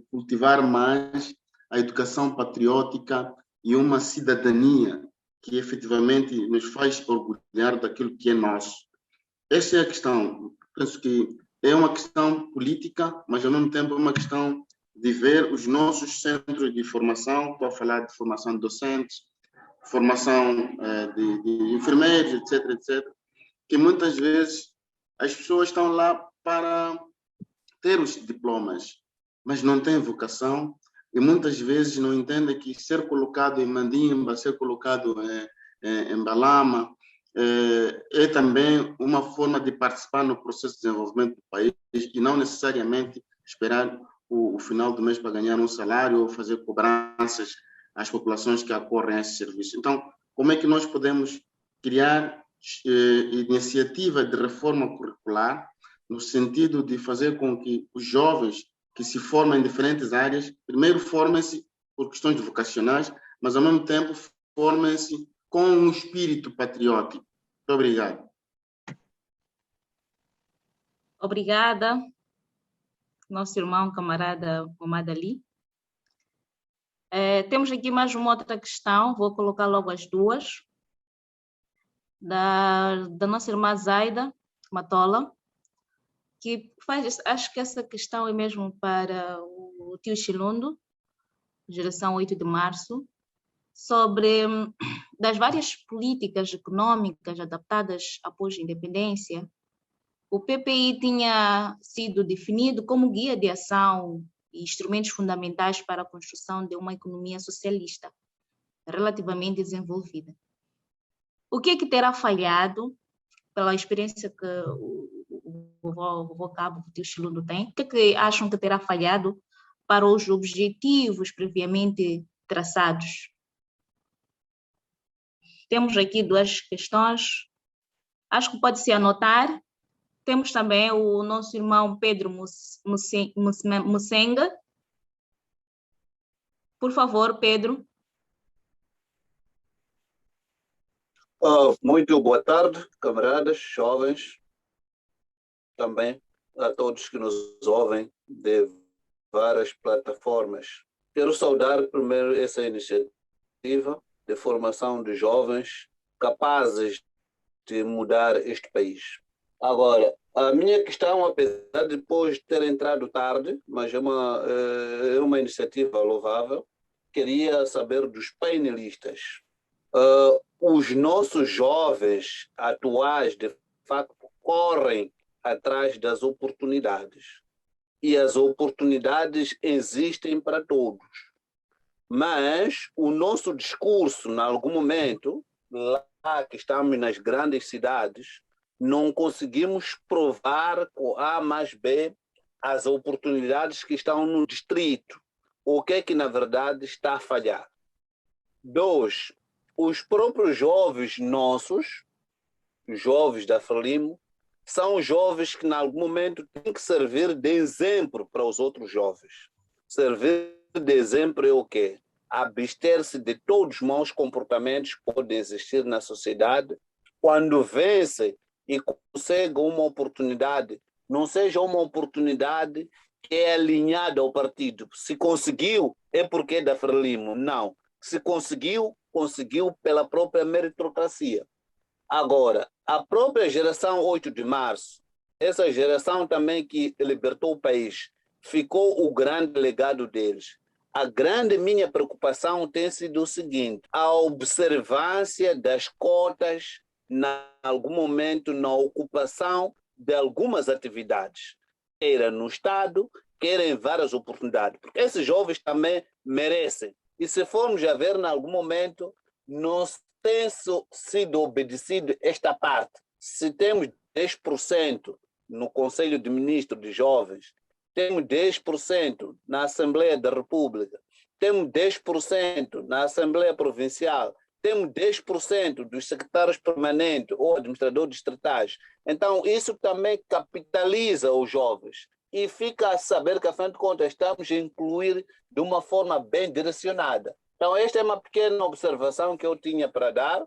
Speaker 7: cultivar mais a educação patriótica e uma cidadania que efetivamente nos faz orgulhar daquilo que é nosso? Essa é a questão. Penso que é uma questão política, mas ao mesmo tempo é uma questão de ver os nossos centros de formação. Estou a falar de formação de docentes, formação de enfermeiros, etc, etc, que muitas vezes as pessoas estão lá para ter os diplomas, mas não têm vocação e muitas vezes não entendem que ser colocado em Mandimba, ser colocado em Balama, é também uma forma de participar no processo de desenvolvimento do país e não necessariamente esperar o final do mês para ganhar um salário ou fazer cobranças às populações que acorrem a esse serviço. Então, como é que nós podemos criar iniciativa de reforma curricular no sentido de fazer com que os jovens que se formam em diferentes áreas, primeiro formem-se por questões vocacionais, mas ao mesmo tempo formem-se com um espírito patriótico. Muito obrigado.
Speaker 4: Obrigada, nosso irmão, camarada Mohamed Ali. Temos aqui mais uma outra questão, vou colocar logo as duas, da nossa irmã Zaida Matola, que acho que essa questão é mesmo para o tio Chilundo, geração 8 de março, sobre das várias políticas econômicas adaptadas após a independência, o PPI tinha sido definido como guia de ação e instrumentos fundamentais para a construção de uma economia socialista relativamente desenvolvida. O que é que terá falhado, pela experiência que o vovô Cabo, o tio Chilundo tem, o que é que acham que terá falhado para os objetivos previamente traçados? Temos aqui duas questões, acho que pode se anotar. Temos também o nosso irmão Pedro Musenga. Por favor, Pedro.
Speaker 8: Muito boa tarde, camaradas, jovens, também a todos que nos ouvem de várias plataformas. Quero saudar primeiro essa iniciativa de formação de jovens capazes de mudar este país. Agora, a minha questão, apesar de depois ter entrado tarde, mas é uma iniciativa louvável, queria saber dos painelistas. Os nossos jovens atuais, de facto, correm atrás das oportunidades. E as oportunidades existem para todos. Mas o nosso discurso, em algum momento, lá que estamos nas grandes cidades, não conseguimos provar com A mais B as oportunidades que estão no distrito. O que é que, na verdade, está a falhar? 2, os próprios jovens nossos, jovens da Frelimo, são jovens que, em algum momento, têm que servir de exemplo para os outros jovens. Servir de exemplo é o quê? Abster-se de todos os maus comportamentos que podem existir na sociedade. Quando vence e consegue uma oportunidade, não seja uma oportunidade que é alinhada ao partido. Se conseguiu, é porque é da Frelimo. Não. Se conseguiu, conseguiu pela própria meritocracia. Agora, a própria geração 8 de março, essa geração também que libertou o país, ficou o grande legado deles. A grande minha preocupação tem sido o seguinte: a observância das cotas, em algum momento, na ocupação de algumas atividades, quer no Estado, quer em várias oportunidades, porque esses jovens também merecem. E se formos a ver, em algum momento, não tem sido obedecido esta parte. Se temos 10% no Conselho de Ministros de Jovens, temos 10% na Assembleia da República, temos 10% na Assembleia Provincial, temos 10% dos secretários permanentes ou administradores distritais. Então, isso também capitaliza os jovens. E fica a saber que, afinal de contas, estamos a incluir de uma forma bem direcionada. Então, esta é uma pequena observação que eu tinha para dar.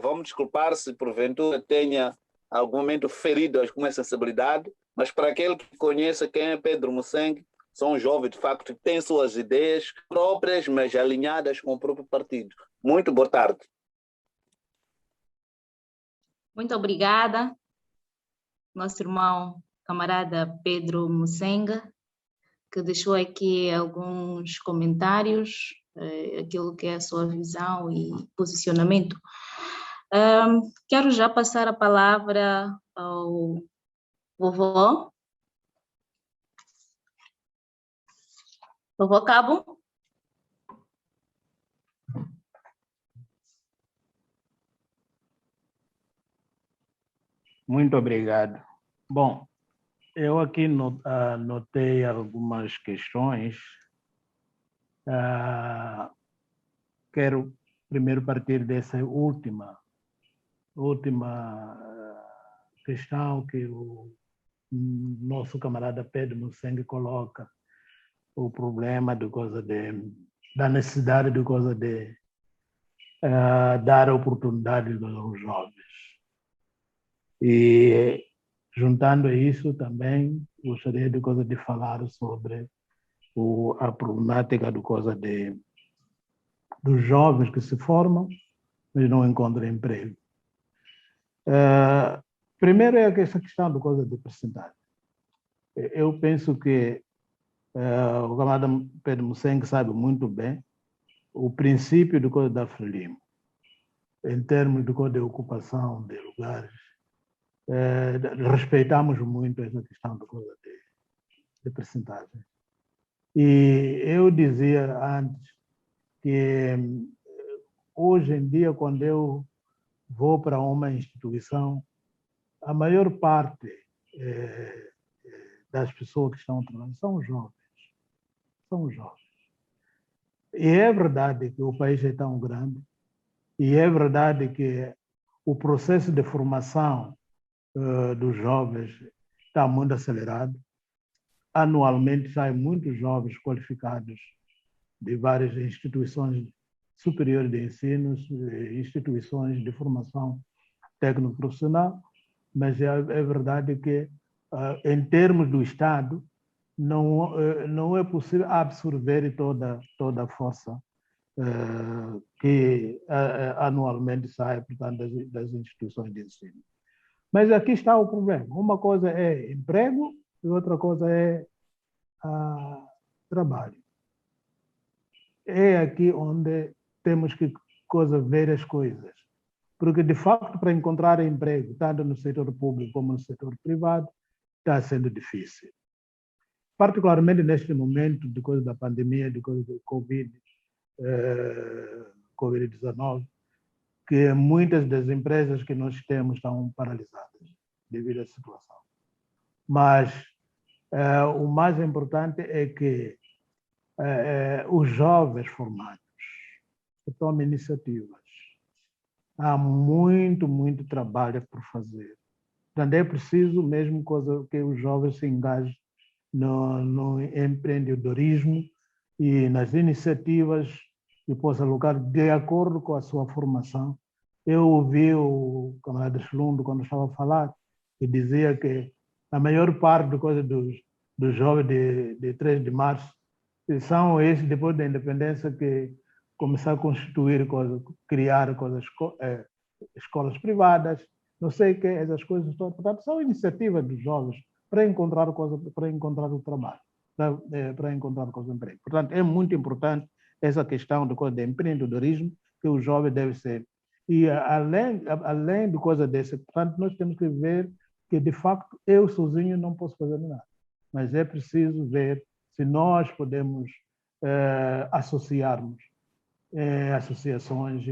Speaker 8: Vamos desculpar se, porventura, tenha algum momento ferido alguma sensibilidade, mas para aquele que conheça quem é Pedro Musengue, são jovens, de facto, que têm suas ideias próprias, mas alinhadas com o próprio partido. Muito boa tarde.
Speaker 4: Muito obrigada, nosso irmão, camarada Pedro Musengue, que deixou aqui alguns comentários, aquilo que é a sua visão e posicionamento. Quero já passar a palavra ao vovô. Vovô Cabo.
Speaker 2: Muito obrigado. Bom, eu aqui notei algumas questões. Quero primeiro partir dessa última questão que o nosso camarada Pedro Musengue coloca, o problema da necessidade de dar oportunidades aos jovens. E juntando a isso também gostaria de falar sobre a problemática dos jovens que se formam mas não encontram emprego. Primeiro é essa questão de percentagem. Eu penso que o camarada Pedro Musengue sabe muito bem o princípio da Frelimo, em termos de ocupação de lugares. Respeitamos muito essa questão de percentagem. E eu dizia antes que hoje em dia, quando eu vou para uma instituição, a maior parte das pessoas que estão trabalhando são jovens. São jovens. E é verdade que o país é tão grande, e é verdade que o processo de formação dos jovens está muito acelerado. Anualmente saem muitos jovens qualificados de várias instituições superiores de ensino, instituições de formação técnico-profissional, mas é verdade que, em termos do Estado, não é possível absorver toda a força que anualmente sai, portanto, das instituições de ensino. Mas aqui está o problema. Uma coisa é emprego e outra coisa é trabalho. é aqui onde temos que ver as coisas. Porque, de facto, para encontrar emprego, tanto no setor público como no setor privado, está sendo difícil. Particularmente neste momento, depois da pandemia, depois do Covid-19, que muitas das empresas que nós temos estão paralisadas devido à situação. Mas o mais importante é que os jovens formados que tomam iniciativas. Há muito trabalho por fazer. Portanto, é preciso mesmo que os jovens se engajem no empreendedorismo e nas iniciativas que possam alocar de acordo com a sua formação. Eu ouvi o camarada Chilundo, quando estava a falar, que dizia que a maior parte dos jovens de 3 de março são esses, depois da independência, que começar a constituir coisas, criar coisas, escolas privadas, não sei o que, essas coisas todas. Portanto, são iniciativas dos jovens para encontrar o trabalho, para encontrar o emprego. Portanto, é muito importante essa questão de empreendedorismo que o jovem deve ser. E além de coisa dessa, portanto, nós temos que ver que, de facto, eu sozinho não posso fazer nada. Mas é preciso ver se nós podemos associarmos associações,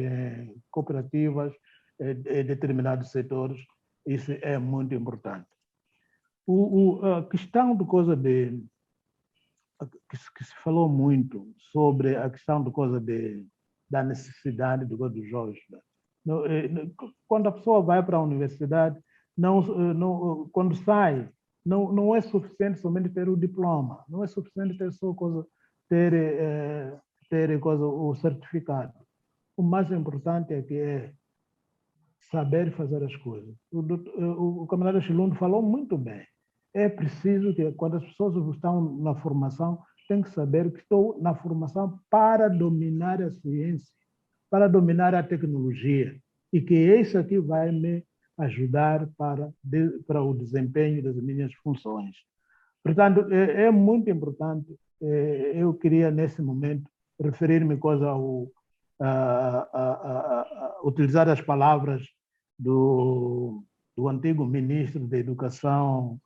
Speaker 2: cooperativas, determinados setores. Isso é muito importante. A questão que se falou muito sobre a questão da necessidade dos jovens. Quando a pessoa vai para a universidade, quando sai, não é suficiente somente ter o diploma, não é suficiente ter só o certificado. O mais importante é saber fazer as coisas. O camarada Chilundo falou muito bem. É preciso que, quando as pessoas estão na formação, tem que saber que estou na formação para dominar a ciência, para dominar a tecnologia, e que isso aqui vai me ajudar para o desempenho das minhas funções. Portanto, é muito importante. Eu queria, nesse momento, referir-me utilizar as palavras do antigo ministro da Educação,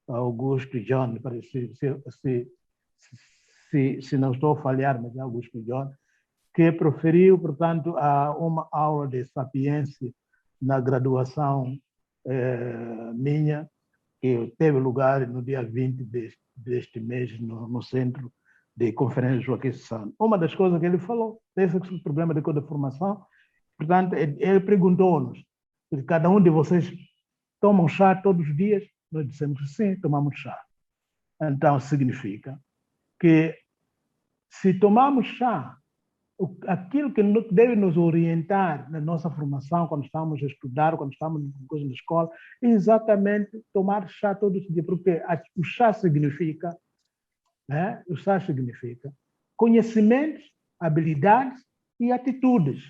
Speaker 2: Augusto John, se não estou a falhar, mas é Augusto John, que proferiu, portanto, uma aula de sapiência na graduação minha, que teve lugar no dia 20 deste mês, no Centro de Conferência Joaquim Sano. Uma das coisas que ele falou, esse problema de formação, portanto, ele perguntou-nos, cada um de vocês toma um chá todos os dias? Nós dissemos que sim, tomamos chá. Então, significa que, se tomamos chá, aquilo que deve nos orientar na nossa formação, quando estamos a estudar, quando estamos na escola, é exatamente tomar chá todos os dias, porque o chá significa conhecimentos, habilidades e atitudes.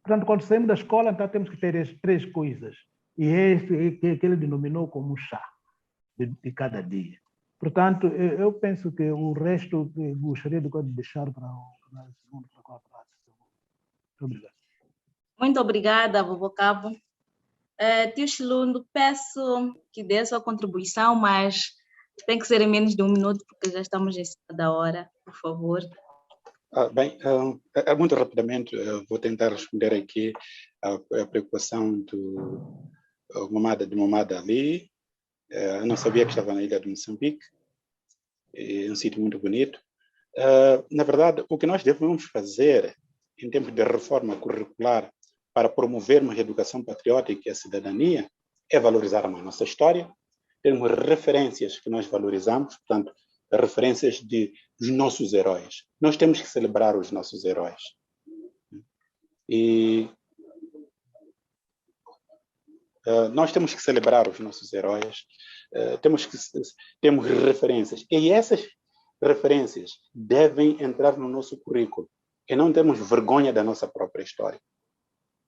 Speaker 2: Portanto, quando saímos da escola, então temos que ter as 3 coisas. E é isso que ele denominou como chá de cada dia. Portanto, eu penso que o resto que gostaria de deixar para a segunda, para a quarta. Muito obrigado.
Speaker 4: Muito obrigada, vovô Cabo. Tio Chilundo, peço que dê a sua contribuição, mas tem que ser em menos de 1 minuto, porque já estamos em cima da hora, por favor.
Speaker 5: Bem, muito rapidamente, vou tentar responder aqui a preocupação do Momada Ali. Eu não sabia que estava na ilha de Moçambique, é um sítio muito bonito. Na verdade, o que nós devemos fazer em termos de reforma curricular para promovermos a educação patriótica e a cidadania é valorizar a nossa história, termos referências que nós valorizamos, portanto, referências dos nossos heróis. Nós temos que celebrar os nossos heróis. E nós temos que celebrar os nossos heróis, temos referências. E essas referências devem entrar no nosso currículo. E não temos vergonha da nossa própria história.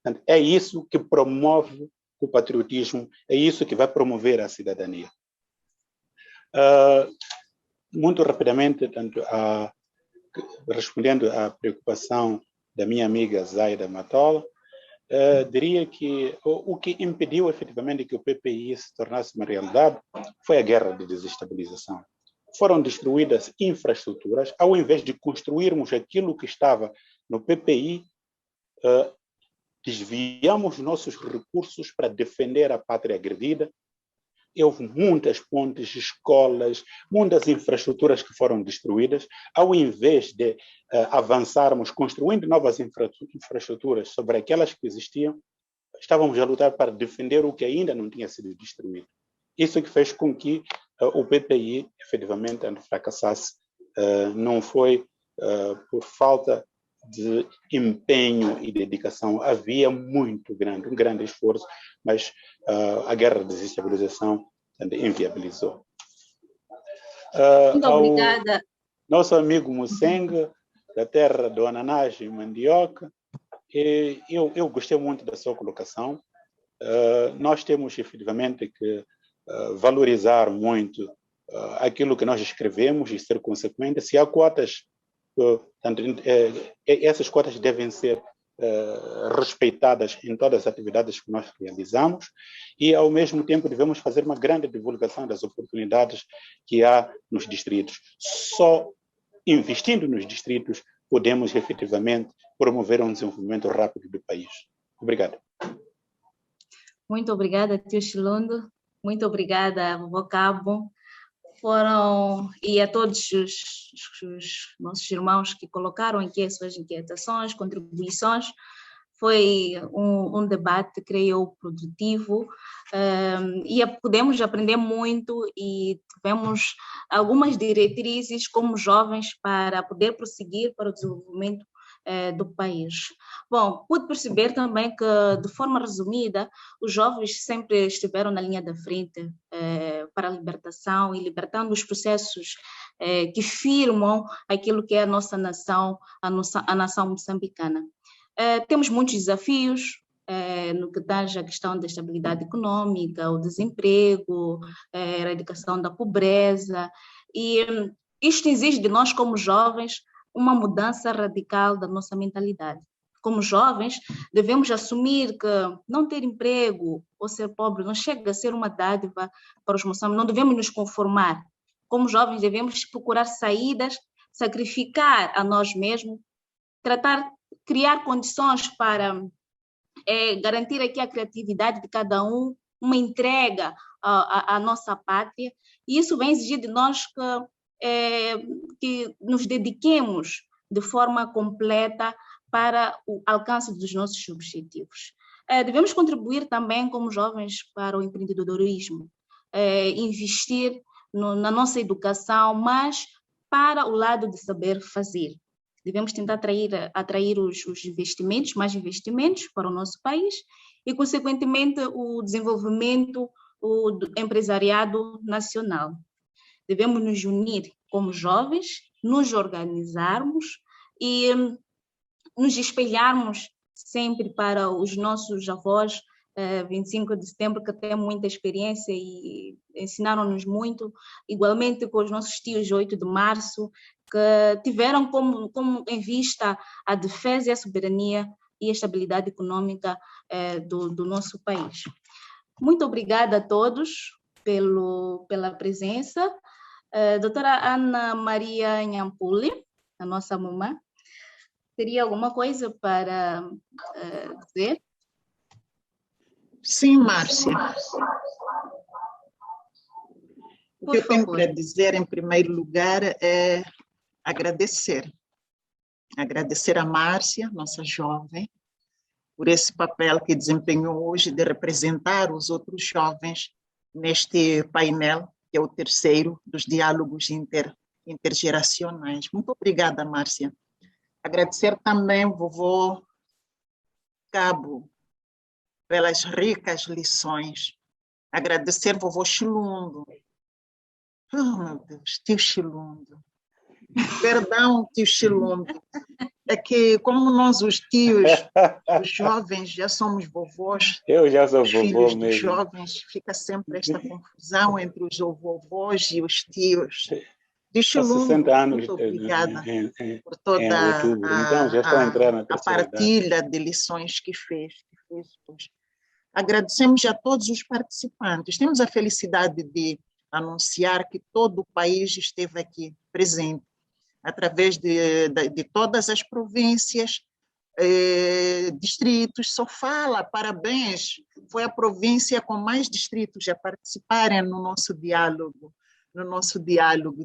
Speaker 5: Portanto, é isso que promove o patriotismo, é isso que vai promover a cidadania. Muito rapidamente, respondendo à preocupação da minha amiga Zaida Matola, diria que o que impediu efetivamente que o PPI se tornasse uma realidade foi a guerra de desestabilização. Foram destruídas infraestruturas, ao invés de construirmos aquilo que estava no PPI, desviamos nossos recursos para defender a pátria agredida. E houve muitas pontes, escolas, muitas infraestruturas que foram destruídas. Ao invés de avançarmos construindo novas infraestruturas sobre aquelas que existiam, estávamos a lutar para defender o que ainda não tinha sido destruído. Isso que fez com que o PPI efetivamente fracassasse. Não foi por falta de empenho e dedicação. Havia um grande esforço, mas a guerra de desestabilização inviabilizou.
Speaker 4: Muito obrigada.
Speaker 5: Nosso amigo Musenga, da terra do ananás e mandioca, eu gostei muito da sua colocação. Nós temos efetivamente que valorizar muito aquilo que nós escrevemos e ser consequente. Se há cotas, essas cotas devem ser respeitadas em todas as atividades que nós realizamos e, ao mesmo tempo, devemos fazer uma grande divulgação das oportunidades que há nos distritos. Só investindo nos distritos podemos, efetivamente, promover um desenvolvimento rápido do país. Obrigado.
Speaker 4: Muito obrigada, tio Chilondo. Muito obrigada, vovó Cabo. E a todos os nossos irmãos que colocaram aqui as suas inquietações, contribuições. Foi um debate, creio eu, produtivo, e podemos aprender muito e tivemos algumas diretrizes como jovens para poder prosseguir para o desenvolvimento do país. Bom, pude perceber também que, de forma resumida, os jovens sempre estiveram na linha da frente para a libertação e libertando os processos que firmam aquilo que é a nossa nação, a nação moçambicana. Temos muitos desafios no que tange a questão da estabilidade econômica, o desemprego, a erradicação da pobreza, e isto exige de nós, como jovens, uma mudança radical da nossa mentalidade. Como jovens, devemos assumir que não ter emprego ou ser pobre não chega a ser uma dádiva para os moçambicanos, não devemos nos conformar. Como jovens, devemos procurar saídas, sacrificar a nós mesmos, criar condições para garantir aqui a criatividade de cada um, uma entrega à nossa pátria, e isso vem exigir de nós que nos dediquemos de forma completa para o alcance dos nossos objetivos. Devemos contribuir também como jovens para o empreendedorismo, investir na nossa educação, mas para o lado de saber fazer. Devemos tentar atrair os investimentos, mais investimentos para o nosso país e, consequentemente, o desenvolvimento do empresariado nacional. Devemos nos unir como jovens, nos organizarmos e nos espelharmos sempre para os nossos avós, 25 de setembro, que têm muita experiência e ensinaram-nos muito, igualmente com os nossos tios, 8 de março, que tiveram como em vista a defesa e a soberania e a estabilidade econômica do nosso país. Muito obrigada a todos pela presença. Doutora Ana Maria Nhampuli, a nossa mamã, teria alguma coisa para dizer?
Speaker 1: Sim, Márcia. O que eu tenho para dizer, em primeiro lugar, é agradecer a Márcia, nossa jovem, por esse papel que desempenhou hoje de representar os outros jovens neste painel, que é o terceiro dos diálogos intergeracionais. Muito obrigada, Márcia. Agradecer também ao vovô Cabo pelas ricas lições. Agradecer ao vovô Chilundo. Oh, meu Deus, tio Chilundo. Perdão, tio Chilundo. É que, como nós, os tios, os jovens, já somos vovós,
Speaker 5: eu já sou
Speaker 1: os
Speaker 5: vovô
Speaker 1: filhos
Speaker 5: mesmo.
Speaker 1: Dos jovens, fica sempre esta confusão entre os vovós e os tios. Dichelu,
Speaker 5: 60 anos
Speaker 1: muito obrigada por
Speaker 5: em
Speaker 1: toda
Speaker 5: outubro. Então, já estão a entrar na
Speaker 1: a
Speaker 5: terceira idade.
Speaker 1: partilha de lições que fez hoje. Agradecemos a todos os participantes. Temos a felicidade de anunciar que todo o país esteve aqui presente, através de todas as províncias, distritos. Sofala, parabéns, foi a província com mais distritos a participarem no nosso diálogo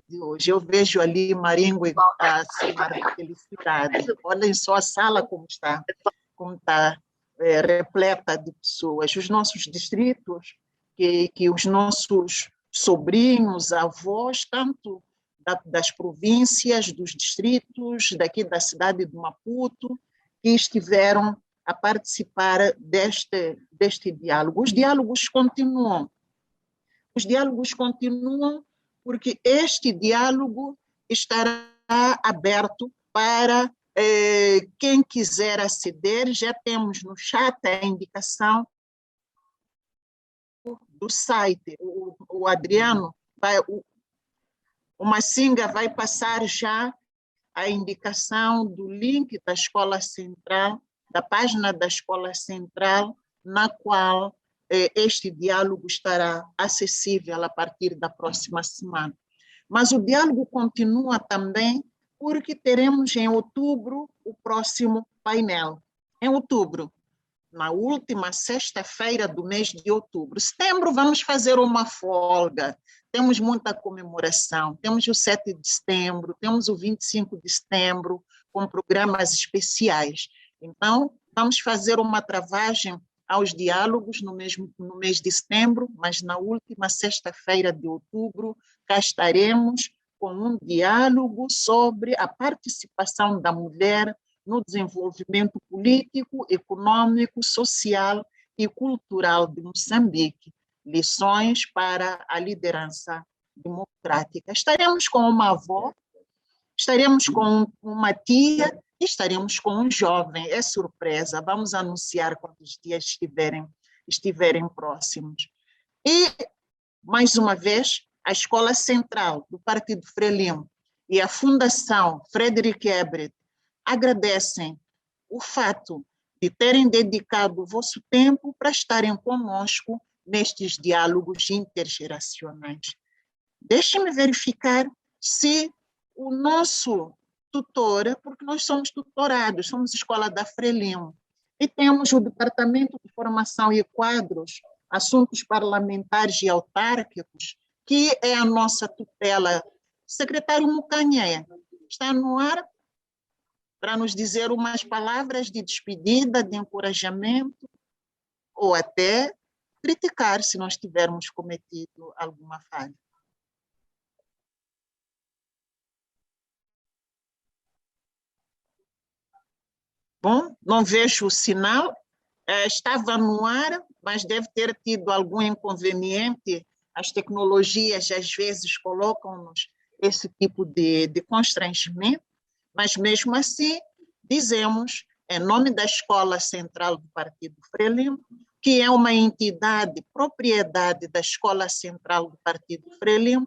Speaker 1: de hoje. Eu vejo ali Maringue a assinar de felicidade. Olhem só a sala como está repleta de pessoas. Os nossos distritos, que os nossos sobrinhos, avós, tanto das províncias, dos distritos, daqui da cidade de Maputo, que estiveram a participar deste diálogo. Os diálogos continuam. Os diálogos continuam porque este diálogo estará aberto para quem quiser aceder. Já temos no chat a indicação do site. O Adriano, o Massinga vai passar já a indicação do link da Escola Central, da página da Escola Central, na qual este diálogo estará acessível a partir da próxima semana. Mas o diálogo continua também porque teremos em outubro o próximo painel. Em outubro, na última sexta-feira do mês de outubro. Setembro vamos fazer uma folga, temos muita comemoração, temos o 7 de setembro, temos o 25 de setembro, com programas especiais. Então, vamos fazer uma travagem aos diálogos no mês de setembro, mas na última sexta-feira de outubro, cá estaremos com um diálogo sobre a participação da mulher no desenvolvimento político, econômico, social e cultural de Moçambique. Lições para a liderança democrática. Estaremos com uma avó, estaremos com uma tia e estaremos com um jovem. É surpresa, vamos anunciar quando os dias estiverem próximos. E, mais uma vez, a Escola Central do Partido Frelimo e a Fundação Frederic Ebert agradecem o fato de terem dedicado o vosso tempo para estarem conosco nestes diálogos intergeracionais. Deixem-me verificar se o nosso tutor, porque nós somos tutorados, somos Escola da Frelimo, e temos o Departamento de Formação e Quadros, Assuntos Parlamentares e Autárquicos, que é a nossa tutela. Secretário Mucanhé, está no ar para nos dizer umas palavras de despedida, de encorajamento, ou até criticar se nós tivermos cometido alguma falha. Bom, não vejo o sinal. Estava no ar, mas deve ter tido algum inconveniente. As tecnologias, às vezes, colocam-nos esse tipo de constrangimento, mas, mesmo assim, dizemos, em nome da Escola Central do Partido Frelimo, que é uma entidade, propriedade da Escola Central do Partido Frelimo,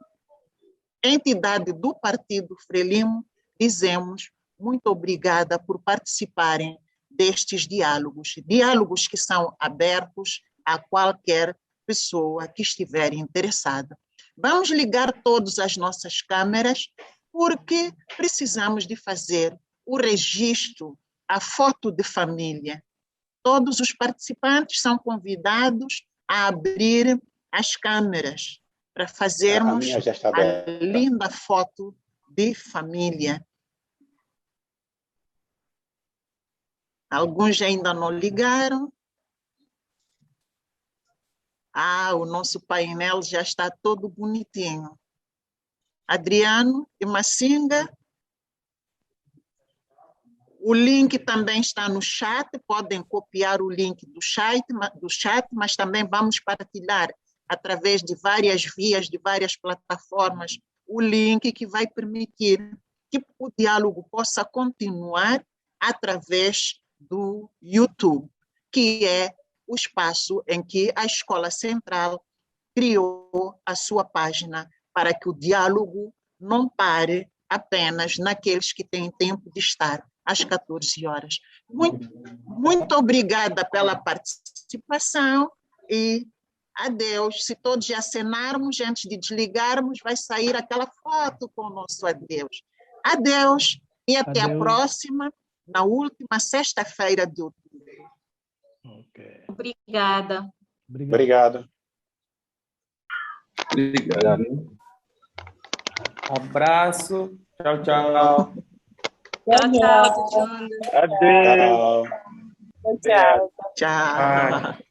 Speaker 1: entidade do Partido Frelimo, dizemos muito obrigada por participarem destes diálogos, diálogos que são abertos a qualquer pessoa que estiver interessada. Vamos ligar todas as nossas câmeras, porque precisamos de fazer o registro, a foto de família. Todos os participantes são convidados a abrir as câmeras para fazermos a linda foto de família. Alguns ainda não ligaram. O nosso painel já está todo bonitinho. Adriano e Massinga. O link também está no chat, podem copiar o link do chat, mas também vamos partilhar através de várias vias, de várias plataformas, o link que vai permitir que o diálogo possa continuar através do YouTube, que é o espaço em que a Escola Central criou a sua página para que o diálogo não pare apenas naqueles que têm tempo de estar às 14 horas. Muito obrigada pela participação e adeus. Se todos acenarmos antes de desligarmos, vai sair aquela foto com o nosso adeus. Adeus e até a próxima, na última sexta-feira de outubro.
Speaker 2: Ok.
Speaker 4: Obrigada.
Speaker 5: Obrigado.
Speaker 6: Obrigado. Abraço. Tchau, tchau.
Speaker 4: Tchau, tchau, Tijunda.
Speaker 6: Adeus.
Speaker 5: Tchau.
Speaker 1: Tchau.
Speaker 6: Ai.